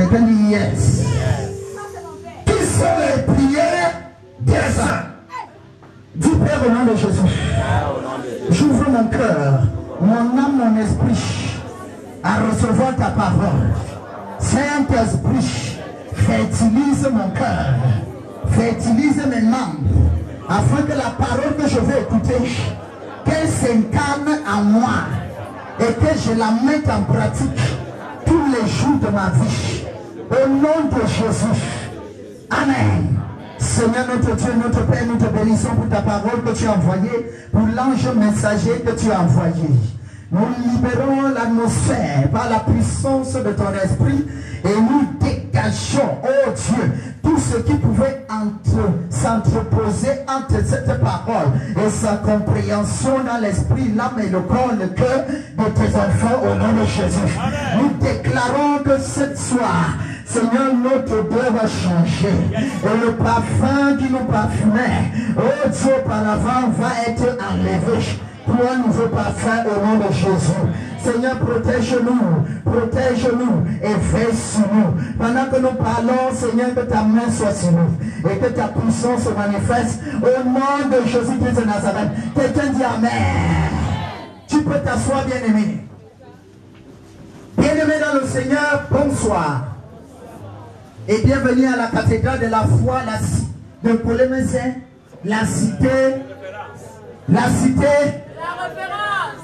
Quelqu'un dit yes. Qui sont les prières des saints? Dis Père au nom de Jésus. J'ouvre mon cœur, mon âme, mon esprit à recevoir ta parole. Saint-Esprit, fertilise mon cœur, fertilise mes membres, afin que la parole que je vais écouter, qu'elle s'incarne en moi et que je la mette en pratique tous les jours de ma vie. Au nom de Jésus. Amen. Seigneur notre Dieu, notre Père, nous te bénissons pour ta parole que tu as envoyée, pour l'ange messager que tu as envoyé. Nous libérons l'atmosphère par la puissance de ton esprit et nous dégageons, oh Dieu, tout ce qui pouvait s'entreposer entre cette parole et sa compréhension dans l'esprit, l'âme et le corps, le cœur de tes enfants au nom de Jésus. Nous déclarons que ce soir, Seigneur, notre odeur va changer. Et le parfum qui nous parfumait, oh Dieu, par avant, va être enlevé. Pour un nouveau parfum au nom de Jésus. Seigneur, protège-nous et veille sur nous. Pendant que nous parlons, Seigneur, que ta main soit sur nous et que ta puissance se manifeste au nom de Jésus-Christ de Nazareth. Quelqu'un dit Amen. Tu peux t'asseoir, bien-aimé. Bien-aimé dans le Seigneur, bonsoir. Et bienvenue à la cathédrale de la foi de Polémézin, la cité. La cité. La référence.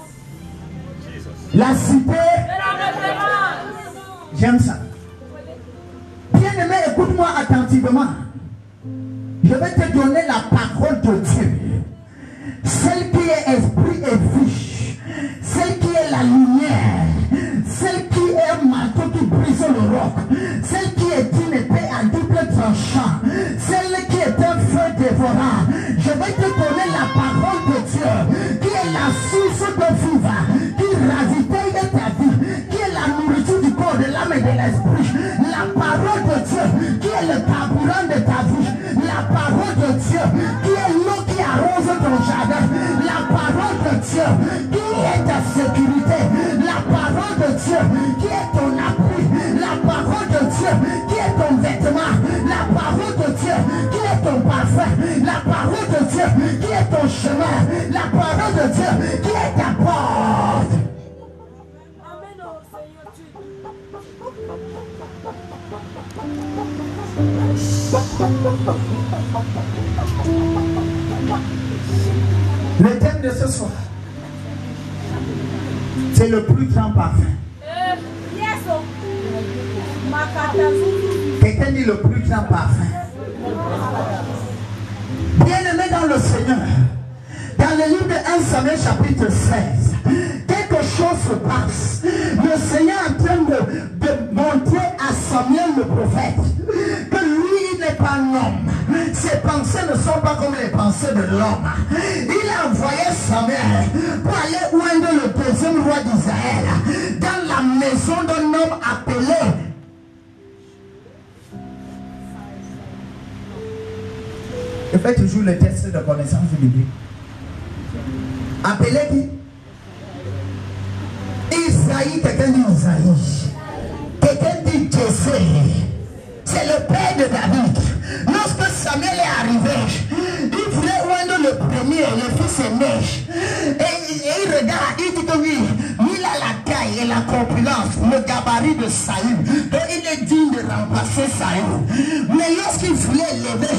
La cité. La référence. J'aime ça. Bien-aimé, écoute-moi attentivement. Je vais te donner la parole de Dieu. Celle qui est esprit et vie. Celle qui est la lumière. Celle qui est un marteau qui brise le roc. Celle qui est une épée à double tranchant. Celle qui est un feu dévorant. Je vais te donner la parole de Dieu, qui est la source de vie, qui ravitaille ta vie, qui est la nourriture du corps, de l'âme et de l'esprit. La parole de Dieu, qui est le carburant de ta vie. La parole de Dieu, qui est l'eau qui arrose ton jardin. La parole de Dieu, qui est ta sécurité. La parole de Dieu, qui est ton appui. La parole de Dieu, qui est ton vêtement. La parole de Dieu, qui est ton parfum. La parole de Dieu, qui est ton chemin. La parole de Dieu, qui est ta porte. Amen, oh Seigneur Dieu. Le thème de ce soir, c'est le plus grand parfum. Quelqu'un dit le plus grand parfum. Bien-aimé dans le Seigneur, dans le livre de 1 Samuel chapitre 16, quelque chose se passe. Le Seigneur est en train de montrer à Samuel le prophète que lui n'est pas un homme. Ses pensées ne sont pas comme les pensées de l'homme. Il a envoyé Samuel pour aller oindre le deuxième roi d'Israël dans la maison d'un homme appelé Je fais toujours le test de connaissance biblique. Appelé qui? Isaïe, quelqu'un dit Isaïe. Quelqu'un dit Jessé. C'est le père de David. Lorsque Samuel est arrivé, il voulait oindre le premier, le fils aîné. Et il regarde, il dit que oui, il a la taille et la corpulence, le gabarit de Saül. Donc il est digne de remplacer Saül. Mais lorsqu'il voulait lever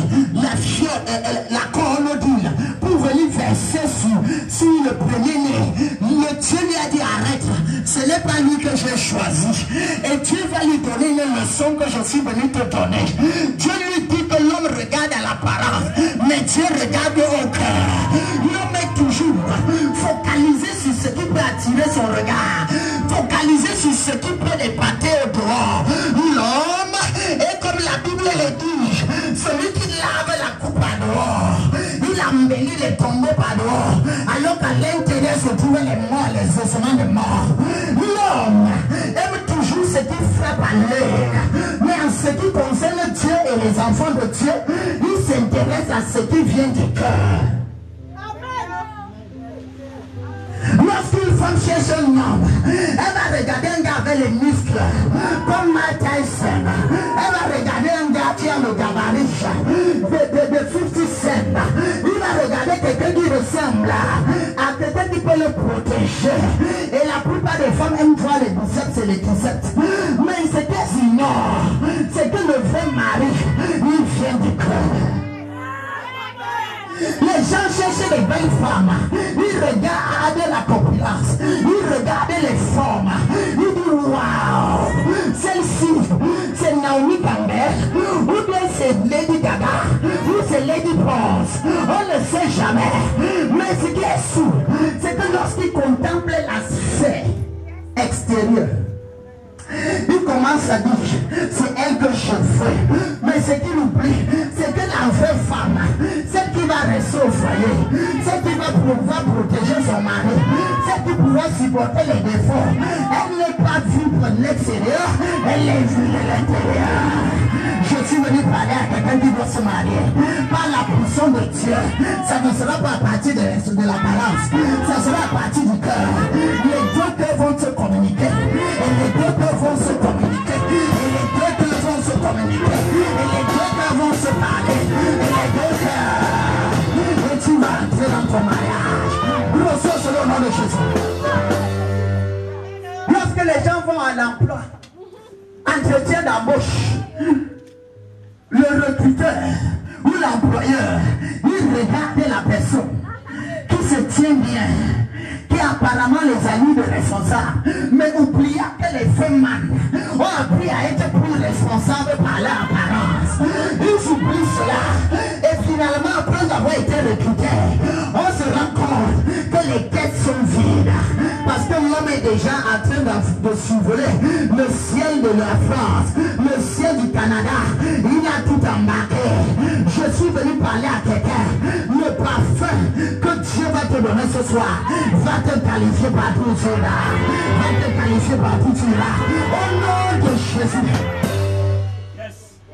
la corne d'huile pour venir verser sur le premier-né, le Dieu lui a dit arrête, ce n'est pas lui que j'ai choisi. Et Dieu va lui donner une leçon que je suis venu te donner. Dieu lui dit que l'homme regarde à l'apparence, mais Dieu regarde au cœur. L'homme est toujours focalisé sur ce qui peut attirer son regard, focalisé sur ce qui peut l'épater au dehors. L'homme est comme la Bible le dit, celui qui lave la coupe à dehors, il embellit les tombeaux par dehors, alors qu'à l'intérieur se trouvent les morts, les ossements de mort. L'homme aime toujours ce qui frappe à l'œil, mais en ce qui concerne Dieu et les enfants de Dieu, il s'intéresse à ce qui vient du cœur. Lorsqu'une femme cherche un homme, elle va regarder un gars avec les muscles, comme Mike Tyson. protéger. Et la plupart des femmes aiment voir les biceps et les triceps. Mais ce qu'elles ignorent, c'est que le vrai mari, il vient du cœur. Les gens cherchaient les belles femmes. Ils regardaient la populace. Ils regardaient les formes. Ils disent waouh, celle-ci c'est Naomi Campbell, ou bien c'est Lady Gaga, ou c'est Lady Prince. On ne sait jamais. Mais ce qui est sûr, c'est que lorsqu'ils contemplent l'aspect extérieur, il commence à dire, c'est elle que je veux. Mais ce qu'il oublie, c'est que la vraie femme, celle qui va rester au foyer, celle qui va pouvoir protéger son mari, celle qui pourra supporter les défauts, elle n'est pas vue de l'extérieur, elle est vue de l'intérieur. Je suis venu parler à quelqu'un qui doit se marier. Par la puissance de Dieu, ça ne sera pas à partir de l'apparence, ça sera à partir du cœur. Les deux cœurs vont se communiquer. Et les deux cœurs vont se communiquer. Et les deux cœurs vont se communiquer. Et les deux cœurs vont se parler. Et les deux cœurs. Et tu vas entrer dans ton mariage. Reçois selon le nom de Jésus. Lorsque les gens vont à l'emploi, entretien d'embauche, le recruteur ou l'employeur, il regarde la personne qui se tient bien, qui apparemment les amis de responsables, mais oubliant que les femmes ont appris à être plus responsables par leur apparence. Ils oublient cela et finalement après avoir été recrutés, on se rend compte que les têtes sont vides parce que l'homme est déjà en train de survoler le ciel de la France, le ciel du Canada. Il a tout embarqué. Je suis venu parler à quelqu'un. Le parfum que Dieu va te donner ce soir va te qualifier partout où tu iras. Va te qualifier partout où tu iras. Au nom de Jésus.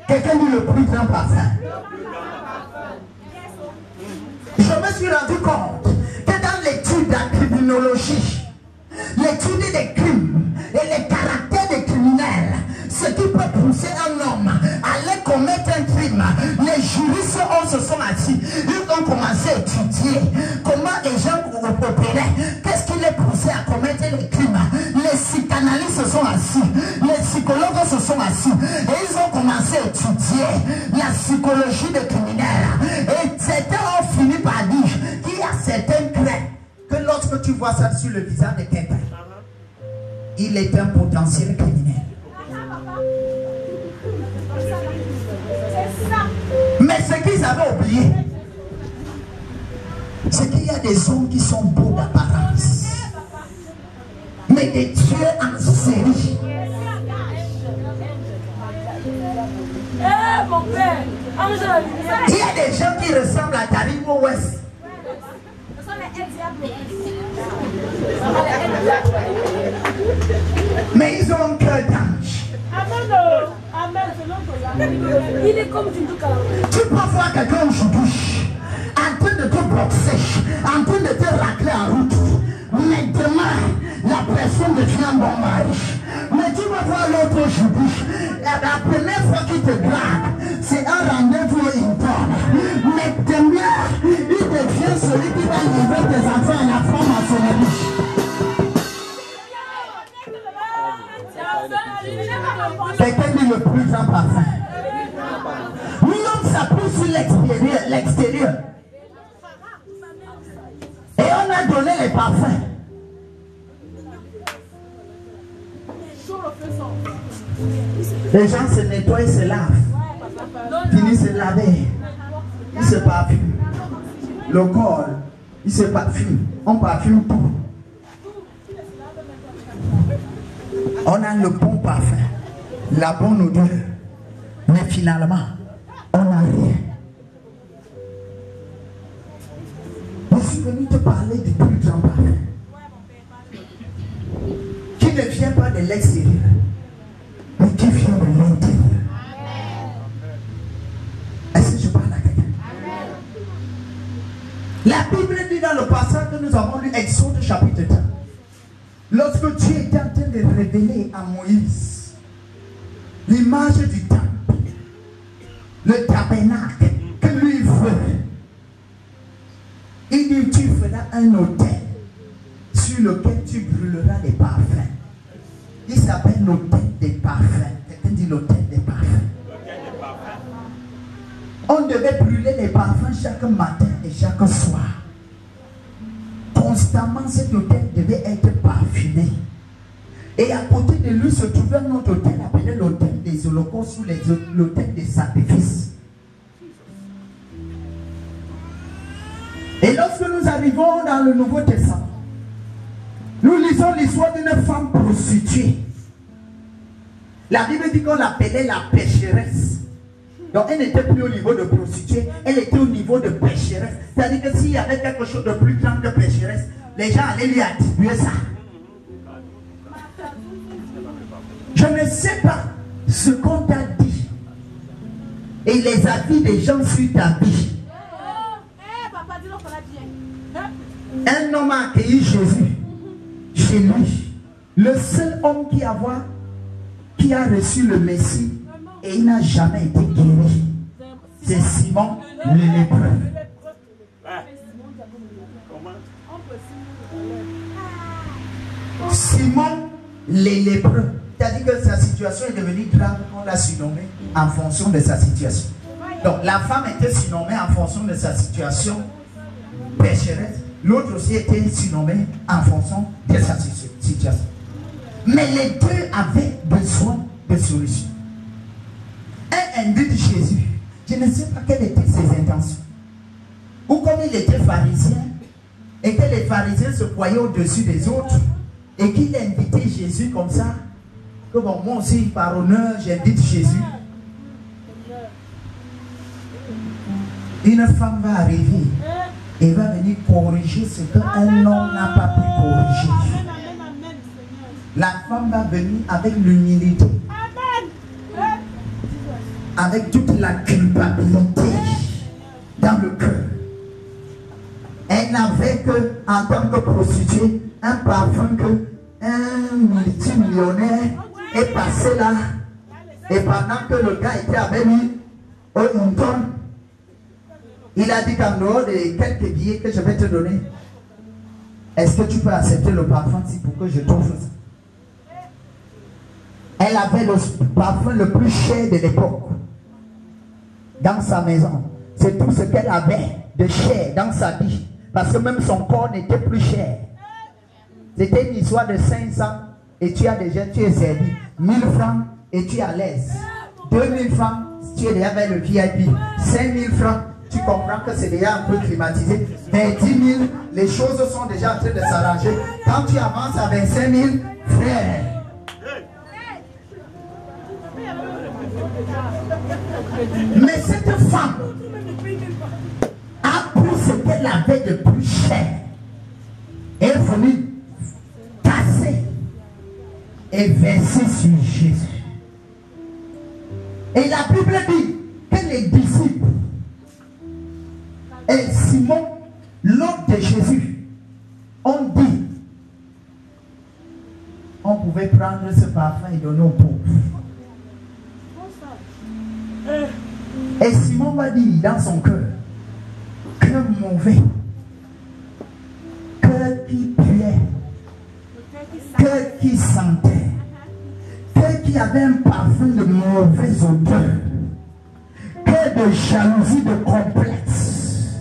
Quelqu'un dit le plus grand parfum. Je me suis rendu compte que dans l'étude de la criminologie, l'étude des crimes et les caractères des criminels, ce qui peut pousser un homme à aller commettre un crime, les juristes se sont assis, ils ont commencé à étudier comment les gens opéraient, qu'est-ce qui les poussait à commettre les crimes. Les psychanalystes se sont assis, les psychologues se sont assis et ils ont commencé à étudier la psychologie des criminels. Et certains ont fini par dire qu'il y a certains traits que lorsque tu vois ça sur le visage de quelqu'un, il est un potentiel criminel. Mais ce qu'ils avaient oublié, c'est qu'il y a des hommes qui sont beaux d'apparence, mais des tueurs en série. Il y a des gens qui ressemblent à Taribo West. Mais ils ont un cœur d'ange. Il est comme du Douka. Tu peux voir quelqu'un aujourd'hui en train de te boxer, en train de te racler en route. Mais demain, la personne devient un bon mari. Mais tu vas voir l'autre aujourd'hui. La première fois qu'il te drague, c'est un rendez-vous interne. Mais demain, il devient celui qui va livrer tes enfants à la franc-maçonnerie. Quelqu'un dit le plus grand parfum. L'homme s'appuie sur l'extérieur. Et on a donné les parfums. Les gens se nettoient et se lavent. Finissent de se laver. Ils se parfument. Le corps, il se parfume. On parfume tout. On a le bon parfum, la bonne odeur, mais finalement, on n'a rien. Je suis venu te parler du plus grand parfum, qui ne vient pas de l'extérieur, mais qui vient de l'intérieur. Est-ce que je parle à quelqu'un? La Bible dit dans le passage que nous avons lu, Exode chapitre 3. Lorsque Dieu était en train de révéler à Moïse l'image du temple, le tabernacle que lui veut, il dit tu feras un autel sur le lequel tu brûleras les parfums. Il s'appelle l'autel des parfums. Quelqu'un dit l'autel des parfums. On devait brûler les parfums chaque matin et chaque soir. Constamment, cet autel devait être parfumé. Et à côté de lui se trouvait un autre autel appelé l'autel des holocaustes ou l'autel des sacrifices. Et lorsque nous arrivons dans le Nouveau Testament, nous lisons l'histoire d'une femme prostituée. La Bible dit qu'on l'appelait la pécheresse. Donc elle n'était plus au niveau de prostituée, elle était au niveau de pécheresse. C'est-à-dire que s'il y avait quelque chose de plus grand que pécheresse, les gens allaient lui attribuer ça. Je ne sais pas ce qu'on t'a dit et les avis des gens sur ta vie. Un homme a accueilli Jésus chez lui. Le seul homme qui a reçu le Messie et il n'a jamais été guéri. C'est Simon le lépreux. Simon les lépreux. C'est-à-dire que sa situation est devenue grave, on l'a surnommé en fonction de sa situation. Donc la femme était surnommée en fonction de sa situation pécheresse. L'autre aussi était surnommé en fonction de sa situation. Mais les deux avaient besoin de solutions. Un invite Jésus. Je ne sais pas quelles étaient ses intentions. Ou comme il était pharisien et que les pharisiens se croyaient au-dessus des autres et qu'il invitait Jésus comme ça. Que bon, moi aussi, par honneur, j'invite Jésus. Une femme va arriver et va venir corriger ce qu'un homme n'a pas pu corriger. La femme va venir avec l'humilité, avec toute la culpabilité dans le cœur. Elle n'avait que, en tant que prostituée, un parfum que un multimillionnaire est passé là. Et pendant que le gars était avec lui au Hilton, il a dit qu'en dehors de quelques billets que je vais te donner, est-ce que tu peux accepter le parfum pour que je t'offre ça? Elle avait le parfum le plus cher de l'époque dans sa maison. C'est tout ce qu'elle avait de cher dans sa vie. Parce que même son corps n'était plus cher. C'était une histoire de 500 et tu as déjà, tu es servi. 1000 francs et tu es à l'aise. 2000 francs, tu es déjà vers le VIP. 5000 francs, tu comprends que c'est déjà un peu climatisé. 20 000, les choses sont déjà en train de s'arranger. Quand tu avances à 25 000, frère. Mais cette femme a pris ce qu'elle avait de plus cher et est venue casser et verser sur Jésus. Et la Bible dit que les disciples et Simon, l'hôte de Jésus, ont dit on pouvait prendre ce parfum et donner aux pauvres. Et Simon va dire dans son cœur, cœur mauvais, cœur qui puait, cœur qui sentait, cœur qui avait un parfum de mauvaise odeur, cœur de jalousie, de complexe.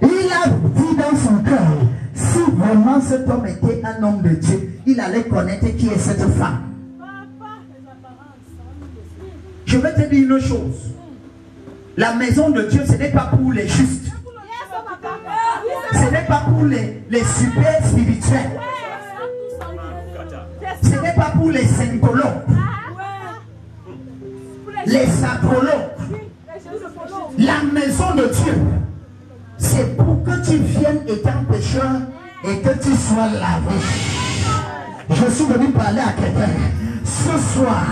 Il a dit dans son cœur, si vraiment cet homme était un homme de Dieu, il allait connaître qui est cette femme. Je vais te dire une chose. La maison de Dieu, ce n'est pas pour les justes. Ce n'est pas pour les super spirituels. Ce n'est pas pour les syntologues. Les sacrologues. La maison de Dieu, c'est pour que tu viennes étant pécheur et que tu sois lavé. Je suis venu parler à quelqu'un. Ce soir,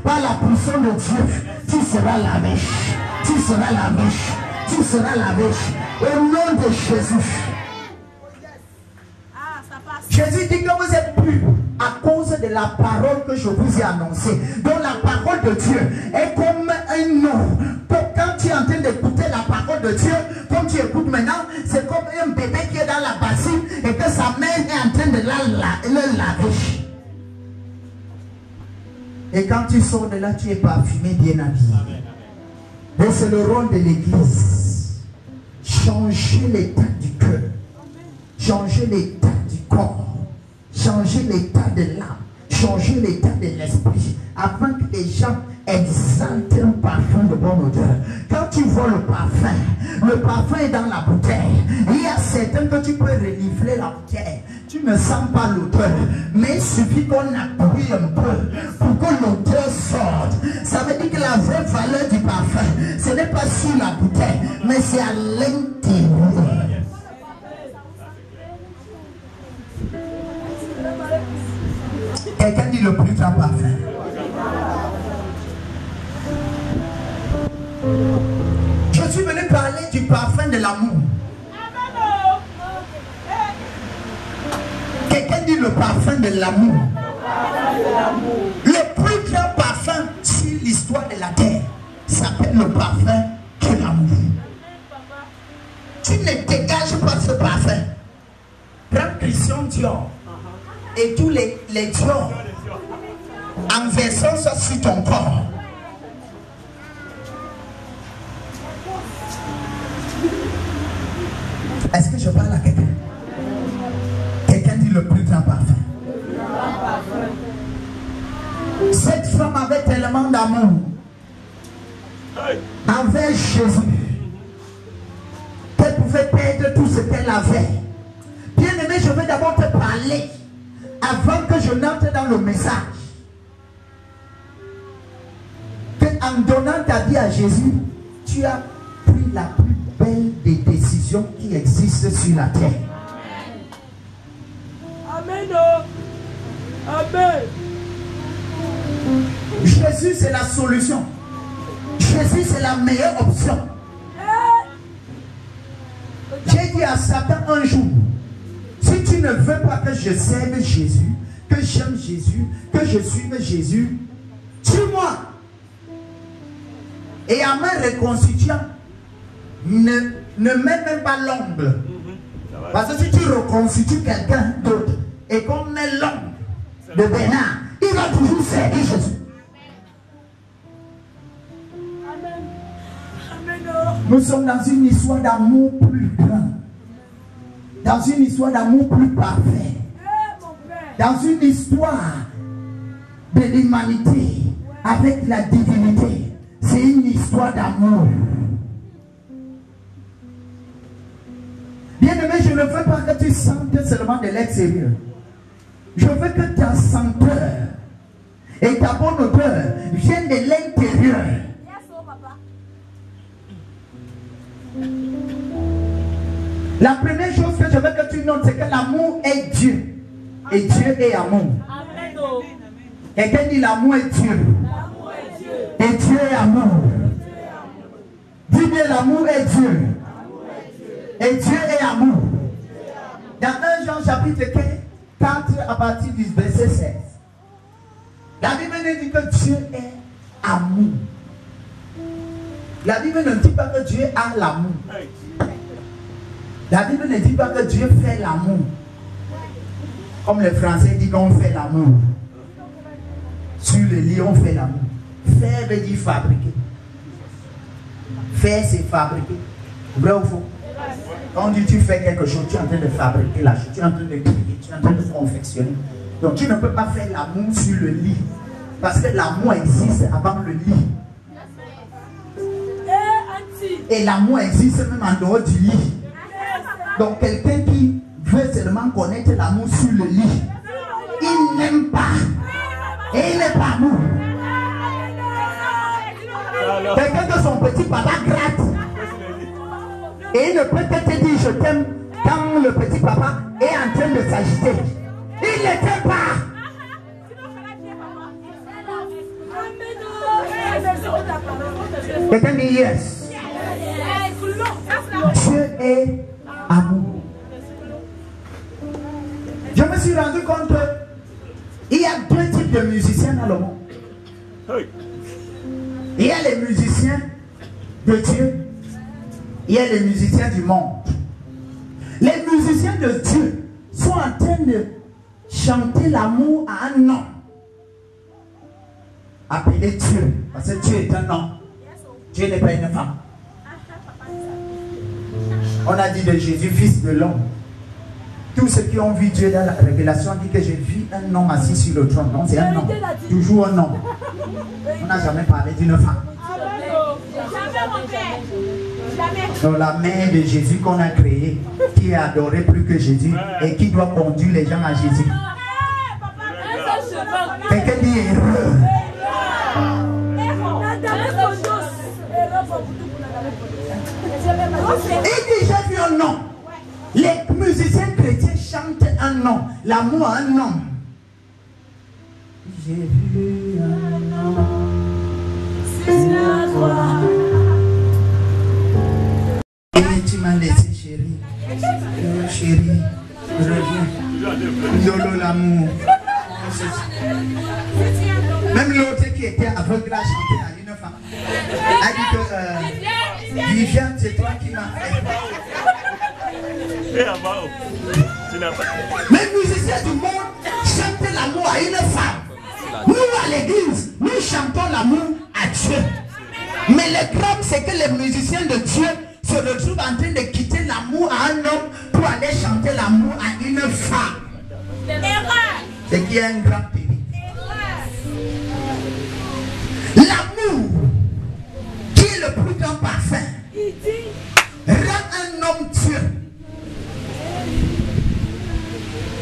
par la puissance de Dieu, tu seras lavé. Tu seras lavé. Tu seras lavé. Au nom de Jésus. Jésus dit que vous êtes purs à cause de la parole que je vous ai annoncée. Donc la parole de Dieu est comme un nom. Quand tu es en train d'écouter la parole de Dieu, comme tu écoutes maintenant, c'est comme un bébé qui est dans la bassine et que sa mère est en train de le laver. Et quand tu sors de là, tu es parfumé, bien habillé. Et c'est le rôle de l'église. Changer l'état du cœur. Changer l'état du corps. Changer l'état de l'âme. Changer l'état de l'esprit. Afin que les gens exaltent un parfum de bonne odeur. Quand tu vois le parfum est dans la bouteille. Il y a certains que tu peux renifler la bouteille. Tu ne sens pas l'odeur, mais il suffit qu'on appuie un peu pour que l'odeur sorte. Ça veut dire que la vraie valeur du parfum, ce n'est pas sur la bouteille, mais c'est à l'intérieur. Quelqu'un dit le plus grand parfum. Je suis venu parler du parfum de l'amour. Quelqu'un dit le parfum de l'amour. Le plus grand parfum sur l'histoire de la terre s'appelle le parfum de l'amour. Tu ne dégages pas ce parfum. Prends Christian Dior et tous les Dior en versant ça sur ton corps. Est-ce que je parle à quelqu'un? Quelqu'un dit le plus grand parfum. Cette femme avait tellement d'amour envers Jésus qu'elle pouvait perdre tout ce qu'elle avait. Bien aimé, je vais d'abord te parler avant que je n'entre dans le message. Que en donnant ta vie à Jésus, tu as pris la plus belle des décisions qui existent sur la terre. Amen. Amen. Jésus, c'est la solution. Jésus, c'est la meilleure option. J'ai dit à Satan un jour, si tu ne veux pas que je serve Jésus, que j'aime Jésus, que je suive Jésus, tue-moi. Et en me reconstituant, ne mets même pas l'ongle. Parce que si tu reconstitues quelqu'un d'autre et qu'on met l'ongle de Bernard, il va toujours servir Jésus. Nous sommes dans une histoire d'amour plus grand. Dans une histoire d'amour plus parfait. Dans une histoire de l'humanité avec la divinité. C'est une histoire d'amour. Bien aimé, je ne veux pas que tu sentes seulement de l'extérieur. Je veux que ta senteur et ta bonne odeur viennent de l'intérieur. La première chose que je veux que tu notes, c'est que l'amour est Dieu. Et Dieu est amour. Quelqu'un dit l'amour est Dieu. Et Dieu est amour. Dis bien l'amour est Dieu. Et Dieu est amour. Dans 1 Jean chapitre 4 à partir du verset 16. La Bible nous dit que Dieu est amour. La Bible ne dit pas que Dieu a l'amour. La Bible ne dit pas que Dieu fait l'amour. Comme les Français disent qu'on fait l'amour. Sur le lit, on fait l'amour. Faire veut dire fabriquer. Faire, c'est fabriquer. Vrai ou faux? Quand on dit tu fais quelque chose, tu es en train de fabriquer la chose, tu es en train de créer, tu es en train de confectionner. Donc tu ne peux pas faire l'amour sur le lit. Parce que l'amour existe avant le lit. Et l'amour existe même en dehors du lit. Donc quelqu'un qui veut seulement connaître l'amour sur le lit, il n'aime pas. Et il n'est pas amour. Quelqu'un que son petit papa gratte. Et il ne peut que te dire je t'aime quand le petit papa est en train de s'agiter. Il ne t'aime pas. Quelqu'un dit yes. Dieu est amour. Je me suis rendu compte qu'il y a deux types de musiciens dans le monde. Il y a les musiciens de Dieu. Il y a les musiciens du monde. Les musiciens de Dieu sont en train de chanter l'amour à un homme appelé Dieu. Parce que Dieu est un homme. Dieu n'est pas une femme. On a dit de Jésus, fils de l'homme. Tous ceux qui ont vu Dieu dans la révélation disent que j'ai vu un homme assis sur le trône. Non, c'est un homme. Toujours un homme. On n'a jamais parlé d'une femme. Donc la mère de Jésus qu'on a créée, qui est adorée plus que Jésus et qui doit conduire les gens à Jésus. Quelqu'un dit heureux. Il dit j'ai vu un nom. Les musiciens chrétiens chantent un nom. L'amour à un homme. J'ai vu un homme. C'est la gloire. Et tu m'as laissé chérie. Oh chérie, reviens. Lolo l'amour. Même l'autre qui était aveugle a chanté à une femme. A dit que Viviane, c'est toi qui m'as fait. Même musiciens du monde chantent l'amour à une femme. Nous à l'église, nous chantons l'amour à Dieu. Mais le drame, c'est que les musiciens de Dieu se retrouvent en train de quitter l'amour à un homme pour aller chanter l'amour à une femme. C'est qui est un grand pays. L'amour, qui est le plus grand parfum, rend un homme Dieu.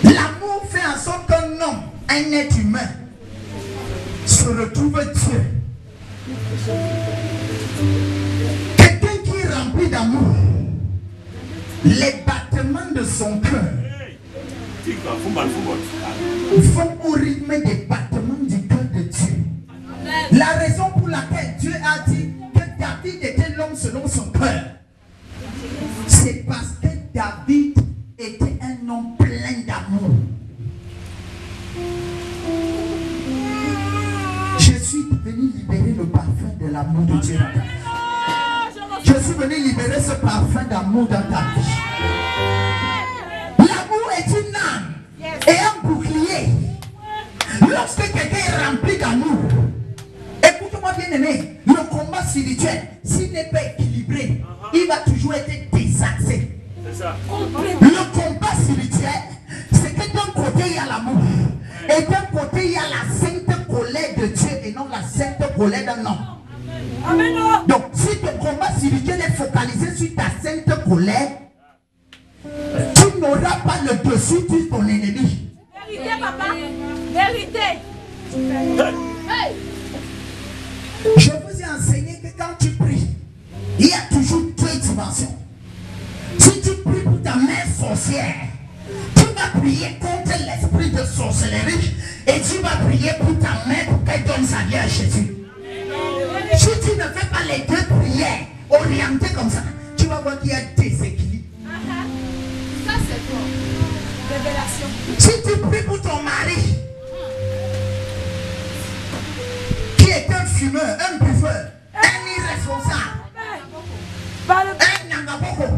L'amour fait en sorte qu'un homme, un être humain, se retrouve Dieu. Quelqu'un qui est rempli d'amour, les battements de son cœur vont au rythme des battements du cœur de Dieu. La raison pour laquelle Dieu a dit que David était l'homme selon son cœur, c'est parce que David était un homme plein d'amour. Je suis venu libérer le parfum de l'amour de Dieu dans ta vie. Je suis venu libérer ce parfum d'amour dans ta vie. L'amour est une âme et un bouclier. Lorsque quelqu'un est rempli d'amour, écoute-moi bien aimé, le combat spirituel, s'il n'est pas équilibré, il va toujours être désaxé. Le combat spirituel, c'est que d'un côté il y a l'amour et d'un côté il y a la sainte colère de Dieu et non la sainte colère d'un homme. Donc si ton combat spirituel est focalisé sur ta sainte colère, tu n'auras pas le dessus sur ton ennemi. Vérité, papa. Vérité. Je vous ai enseigné que quand tu pries, il y a toujours deux dimensions. Si tu pries pour ta mère sorcière, tu vas prier contre l'esprit de sorcellerie et tu vas prier pour ta mère pour qu'elle donne sa vie à Jésus. Si tu ne fais pas les deux prières orientées comme ça, tu vas voir qu'il y a déséquilibre. Ça c'est bon. Révélation. Si tu pries pour ton mari, qui est un fumeur, un buveur, un irresponsable, un nangaboko,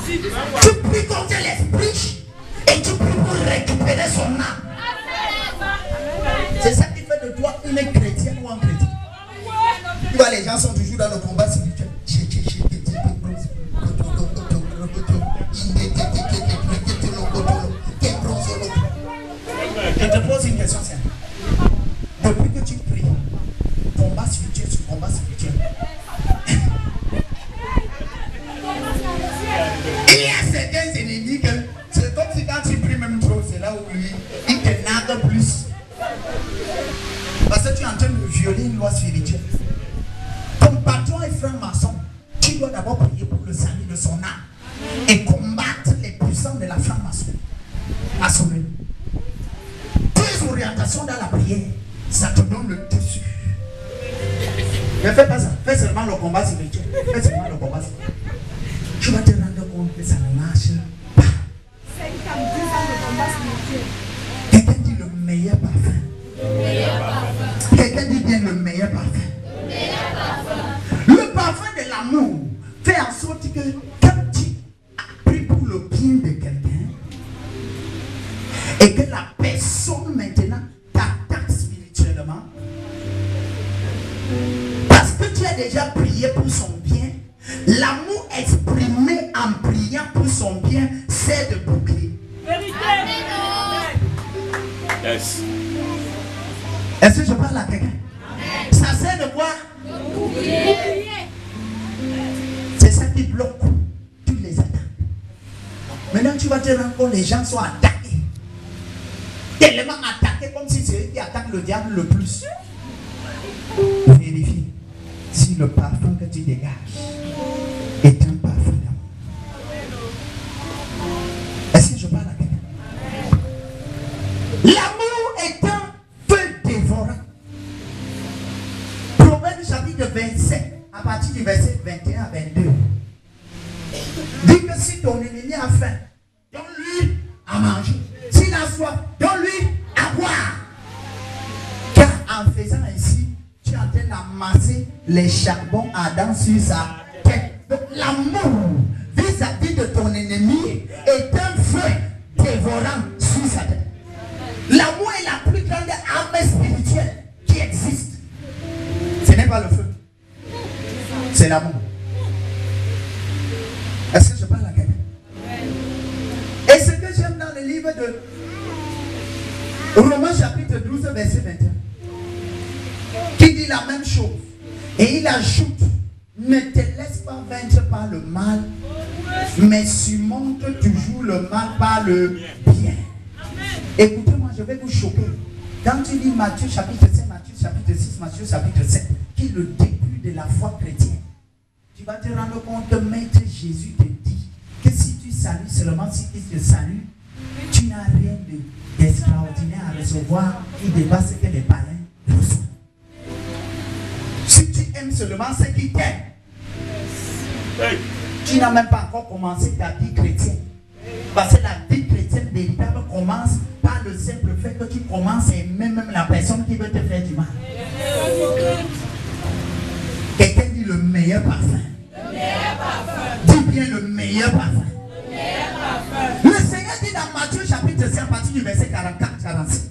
tu pries contre l'esprit et tu pries pour récupérer son âme. C'est ça qui fait de toi une chrétienne ou un chrétien. Tu vois, les gens sont toujours dans le combat spirituel. Je te pose une question simple. Depuis que tu pries, combat spirituel sur combat spirituel, il y a certains ennemis que c'est comme si quand tu pries même trop, c'est là où lui, il te nargue plus. Parce que tu es en train de violer une loi spirituelle. Ton patron et frère maçon, tu dois d'abord prier pour le salut de son âme et combattre les puissants de la franc-maçon à son ennemi. Tes orientations dans la prière, ça te donne le dessus. Ne fais pas ça, fais seulement le combat spirituel. Fais seulement le combat spirituel. Tu vas te rendre compte que ça ne marche pas. Quelqu'un dit le meilleur parfum. Quelqu'un dit bien le meilleur parfum. Le parfum de l'amour fait en sorte que quand tu as pris pour le bien de quelqu'un, et que la personne maintenant t'attaque spirituellement, parce que tu as déjà prié pour son bien, l'amour exprimé en priant pour son bien, c'est de boucler. Yes. Est-ce que je parle à quelqu'un? Ça sert de quoi? C'est ça qui bloque toutes les attaques. Maintenant tu vas te rendre compte, les gens sont attaqués. Tellement attaqués comme si c'est eux qui attaquent le diable le plus. Vérifie si le parfum que tu dégages est un parfum d'amour. Est-ce que je parle à quelqu'un? L'amour est un feu dévorant. Proverbe chapitre 27, à partir du verset 21 à 22. Dis que si ton ennemi a faim, donne-lui à manger. S'il a soif, donne-lui à boire. Car en faisant ainsi, tu es en train d'amasser les charbons ardents sur sa tête. Donc l'amour vis-à-vis de ton ennemi est un feu dévorant sur sa tête. L'amour est la plus grande arme spirituelle qui existe. Ce n'est pas le feu, c'est l'amour. Est-ce que je parle à quelqu'un? Et ce que j'aime dans le livre de Romains chapitre 12 verset 21, qui dit la même chose, et il ajoute: ne te laisse pas vaincre par le mal, mais surmonte toujours le mal par le bien. Écoutez-moi, je vais vous choquer. Quand tu lis Matthieu chapitre 5, Matthieu chapitre 6, Matthieu chapitre 7, qui est le début de la foi chrétienne, tu vas te rendre compte que Maître Jésus te dit que si tu salues seulement, si tu te salues, tu n'as rien d'extraordinaire à recevoir qui dépasse ce que les païens reçoivent. Si tu aimes seulement ceux qui t'aiment, tu n'as même pas encore commencé ta vie chrétienne. Parce que la vie chrétienne véritable commence par le simple fait que tu commences à aimer même la personne qui veut te faire du mal. Quelqu'un dit le meilleur parfum. Dis bien le meilleur parfum. Le Seigneur dit dans Matthieu chapitre 5 à partir du verset 44-46.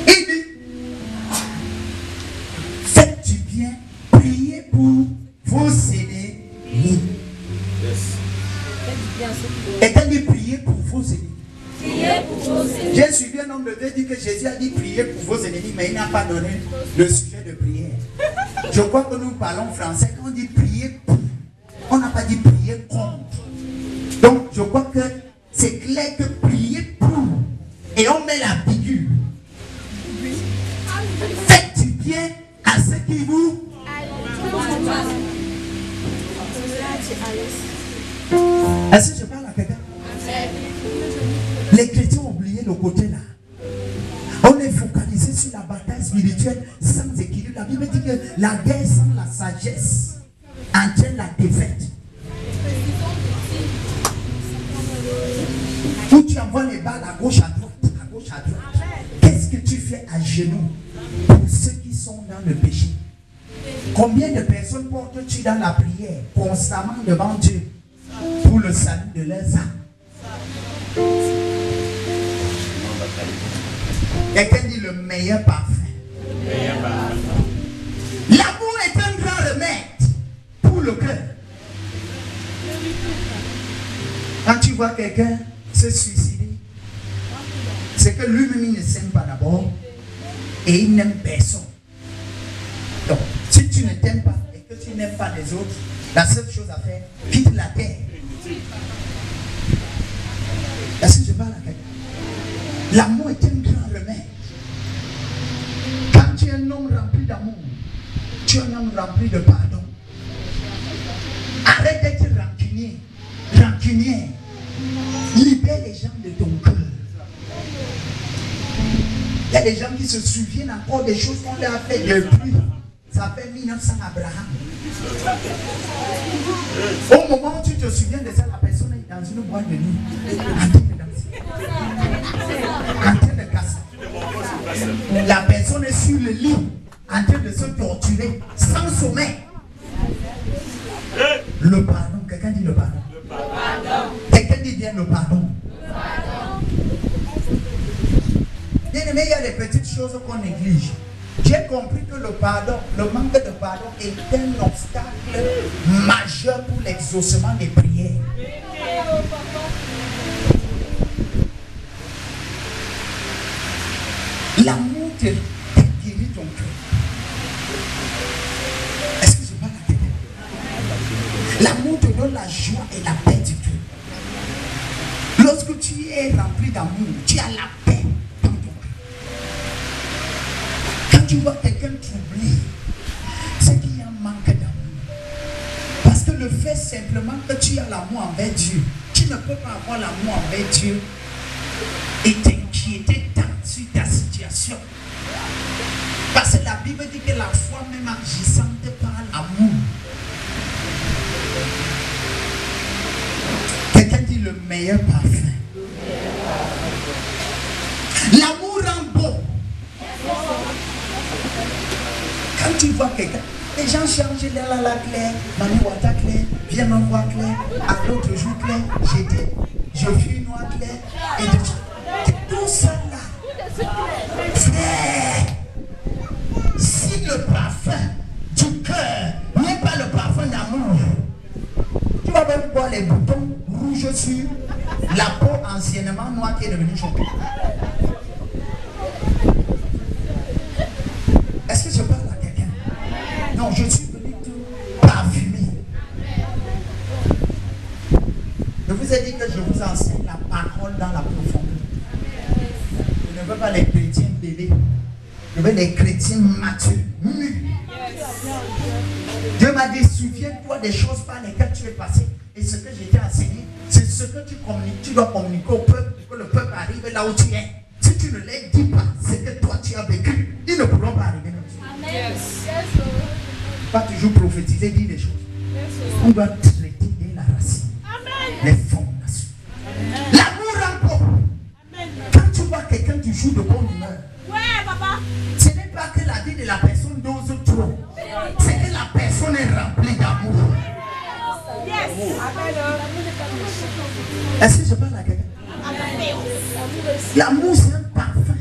Il dit: faites du bien, priez pour vos ennemis. Et quand il dit priez pour vos ennemis, j'ai suivi un homme de Dieu dit que Jésus a dit priez pour vos ennemis, mais il n'a pas donné le sujet de prière. Je crois que nous parlons français. Quand on dit prier pour, on n'a pas dit prier contre. Donc je crois que c'est clair que prier pour, et on met la figure. Faites du bien à ceux qui vous. Est-ce que je parle à quelqu'un? Les chrétiens ont oublié le côté là. On est focalisé sur la bataille spirituelle sans équilibre. La Bible dit que la guerre sans la sagesse entraîne la défaite. Où tu envoies les balles à gauche, à droite, à gauche, à droite. Qu'est-ce que tu fais à genoux pour ceux qui sont dans le péché? Combien de personnes portes-tu dans la prière constamment devant Dieu pour le salut de leurs âmes? Quelqu'un dit le meilleur parfum. L'amour est un grand remède pour le cœur. Quand tu vois quelqu'un se suicider, c'est que lui-même il ne s'aime pas d'abord et il n'aime personne. Donc, si tu ne t'aimes pas et que tu n'aimes pas les autres, la seule chose à faire, quitte la terre. Est-ce que je parle à quelqu'un? L'amour est un grand remède. Quand tu es un homme rempli d'amour, tu es un homme rempli de pardon. Arrête d'être rancunier, rancunière. Libère les gens de ton cœur. Il y a des gens qui se souviennent encore des choses qu'on leur a fait depuis. Ça fait 1900 Abraham. Au moment où tu te souviens de ça, la personne est dans une boîte de nuit. En train de danser. En train de casser. La personne est sur le lit. En train de se torturer. Sans sommeil. Le pardon. Quelqu'un dit le pardon. Quelqu'un dit bien le pardon. Bien aimé, il y a des petites choses qu'on néglige. J'ai compris que le pardon, le manque de pardon est un obstacle majeur pour l'exaucement des prières. L'amour te guérit ton cœur. Est-ce que je parle à quelqu'un? L'amour te donne la joie et la paix du cœur. Lorsque tu es rempli d'amour, tu as la paix dans ton cœur. Quand tu vois quelqu'un troublé, c'est qu'il y a un manque d'amour. Parce que le fait simplement que tu as l'amour envers Dieu, tu ne peux pas avoir l'amour envers Dieu et t'inquiéter tant sur ta situation. Parce que la Bible dit que la foi même agissante par l'amour. Quelqu'un dit le meilleur parfum. L'amour rend beau. Quand tu vois quelqu'un, les gens changent la Claire, Mami Wata Claire, viens me voir Claire, à l'autre jour Claire, je suis noir Claire, et tout ça là. Frère, si le parfum du cœur n'est pas le parfum d'amour, tu vas même voir les boutons rouges sur la peau anciennement noire qui est devenue jaune. Est-ce que je parle à quelqu'un? Non, je suis venu tout parfumer. Je vous ai dit que je vous enseigne la parole dans la profondeur. Je ne veux pas les chrétiens bébés. Je veux les chrétiens matures, mûrs. Dieu m'a dit, souviens-toi des choses par lesquelles tu es passé. Et ce que j'ai enseigné, c'est ce que tu communiques. Tu dois communiquer au peuple pour que le peuple arrive là où tu es. Si tu ne les dis pas, c'est que toi tu as vécu. Ils ne pourront pas arriver là où tu es. Pas toujours prophétiser, dire des choses. On doit traiter dès la racine. Les fondations. L'amour rend beau. Quand tu vois quelqu'un, tu joues de bonne humeur. Ouais, papa. Ce n'est pas que la vie de la personne dose trop. C'est que la personne est remplie d'amour. Yes. Est-ce que je parle à quelqu'un? L'amour, c'est un parfum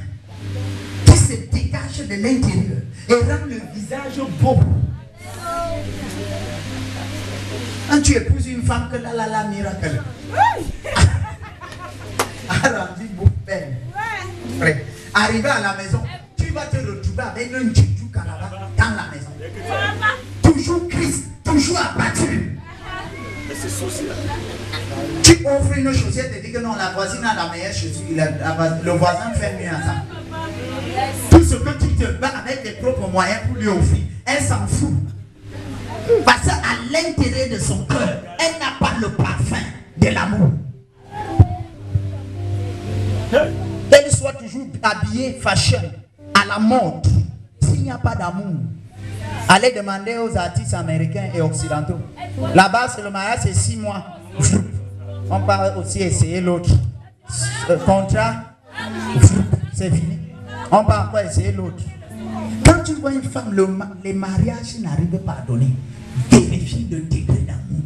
qui se dégage de l'intérieur et rend le visage beau. Quand tu épouses une femme que la miracle a rendu beau belle. Arrivé à la maison, tu vas te retrouver avec un Djidjou Kalaba dans la maison. Toujours Christ, toujours abattu. Tu offres une chaussette et dis que non, la voisine a la meilleure chaussure, le voisin fait mieux à ça. Tout ce que tu te bats avec tes propres moyens pour lui offrir, elle s'en fout. Parce qu'à l'intérieur de son cœur, elle n'a pas le parfum de l'amour. Qu'elle soit toujours habillée fashion, à la mode, s'il n'y a pas d'amour, allez demander aux artistes américains et occidentaux. Là-bas, c'est le mariage, c'est 6 mois. On va aussi essayer l'autre. Contrat, c'est fini. On va encore essayer l'autre. Quand tu vois une femme, les mariages n'arrivent pas à donner. Vérifie le degré d'amour.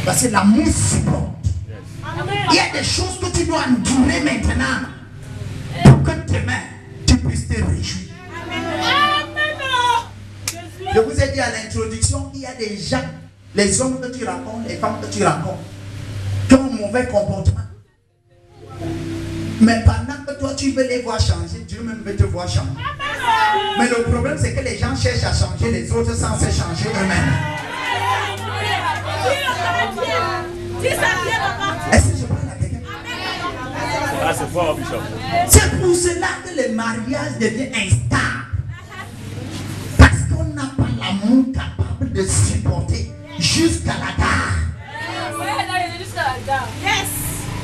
Parce que l'amour supporte. Il y a des choses que tu dois endurer maintenant pour que demain tu puisses te réjouir. Je vous ai dit à l'introduction, il y a des gens, les hommes que tu rencontres, les femmes que tu rencontres, qui ont un mauvais comportement. Mais pendant que toi tu veux les voir changer, Dieu même veut te voir changer. Mais le problème c'est que les gens cherchent à changer les autres sans se changer eux-mêmes. Est-ce que je parle à quelqu'un? Ah, c'est fort, Bishop. C'est pour cela que le mariage devient instable. Parce qu'on n'a pas l'amour capable de supporter jusqu'à la gare.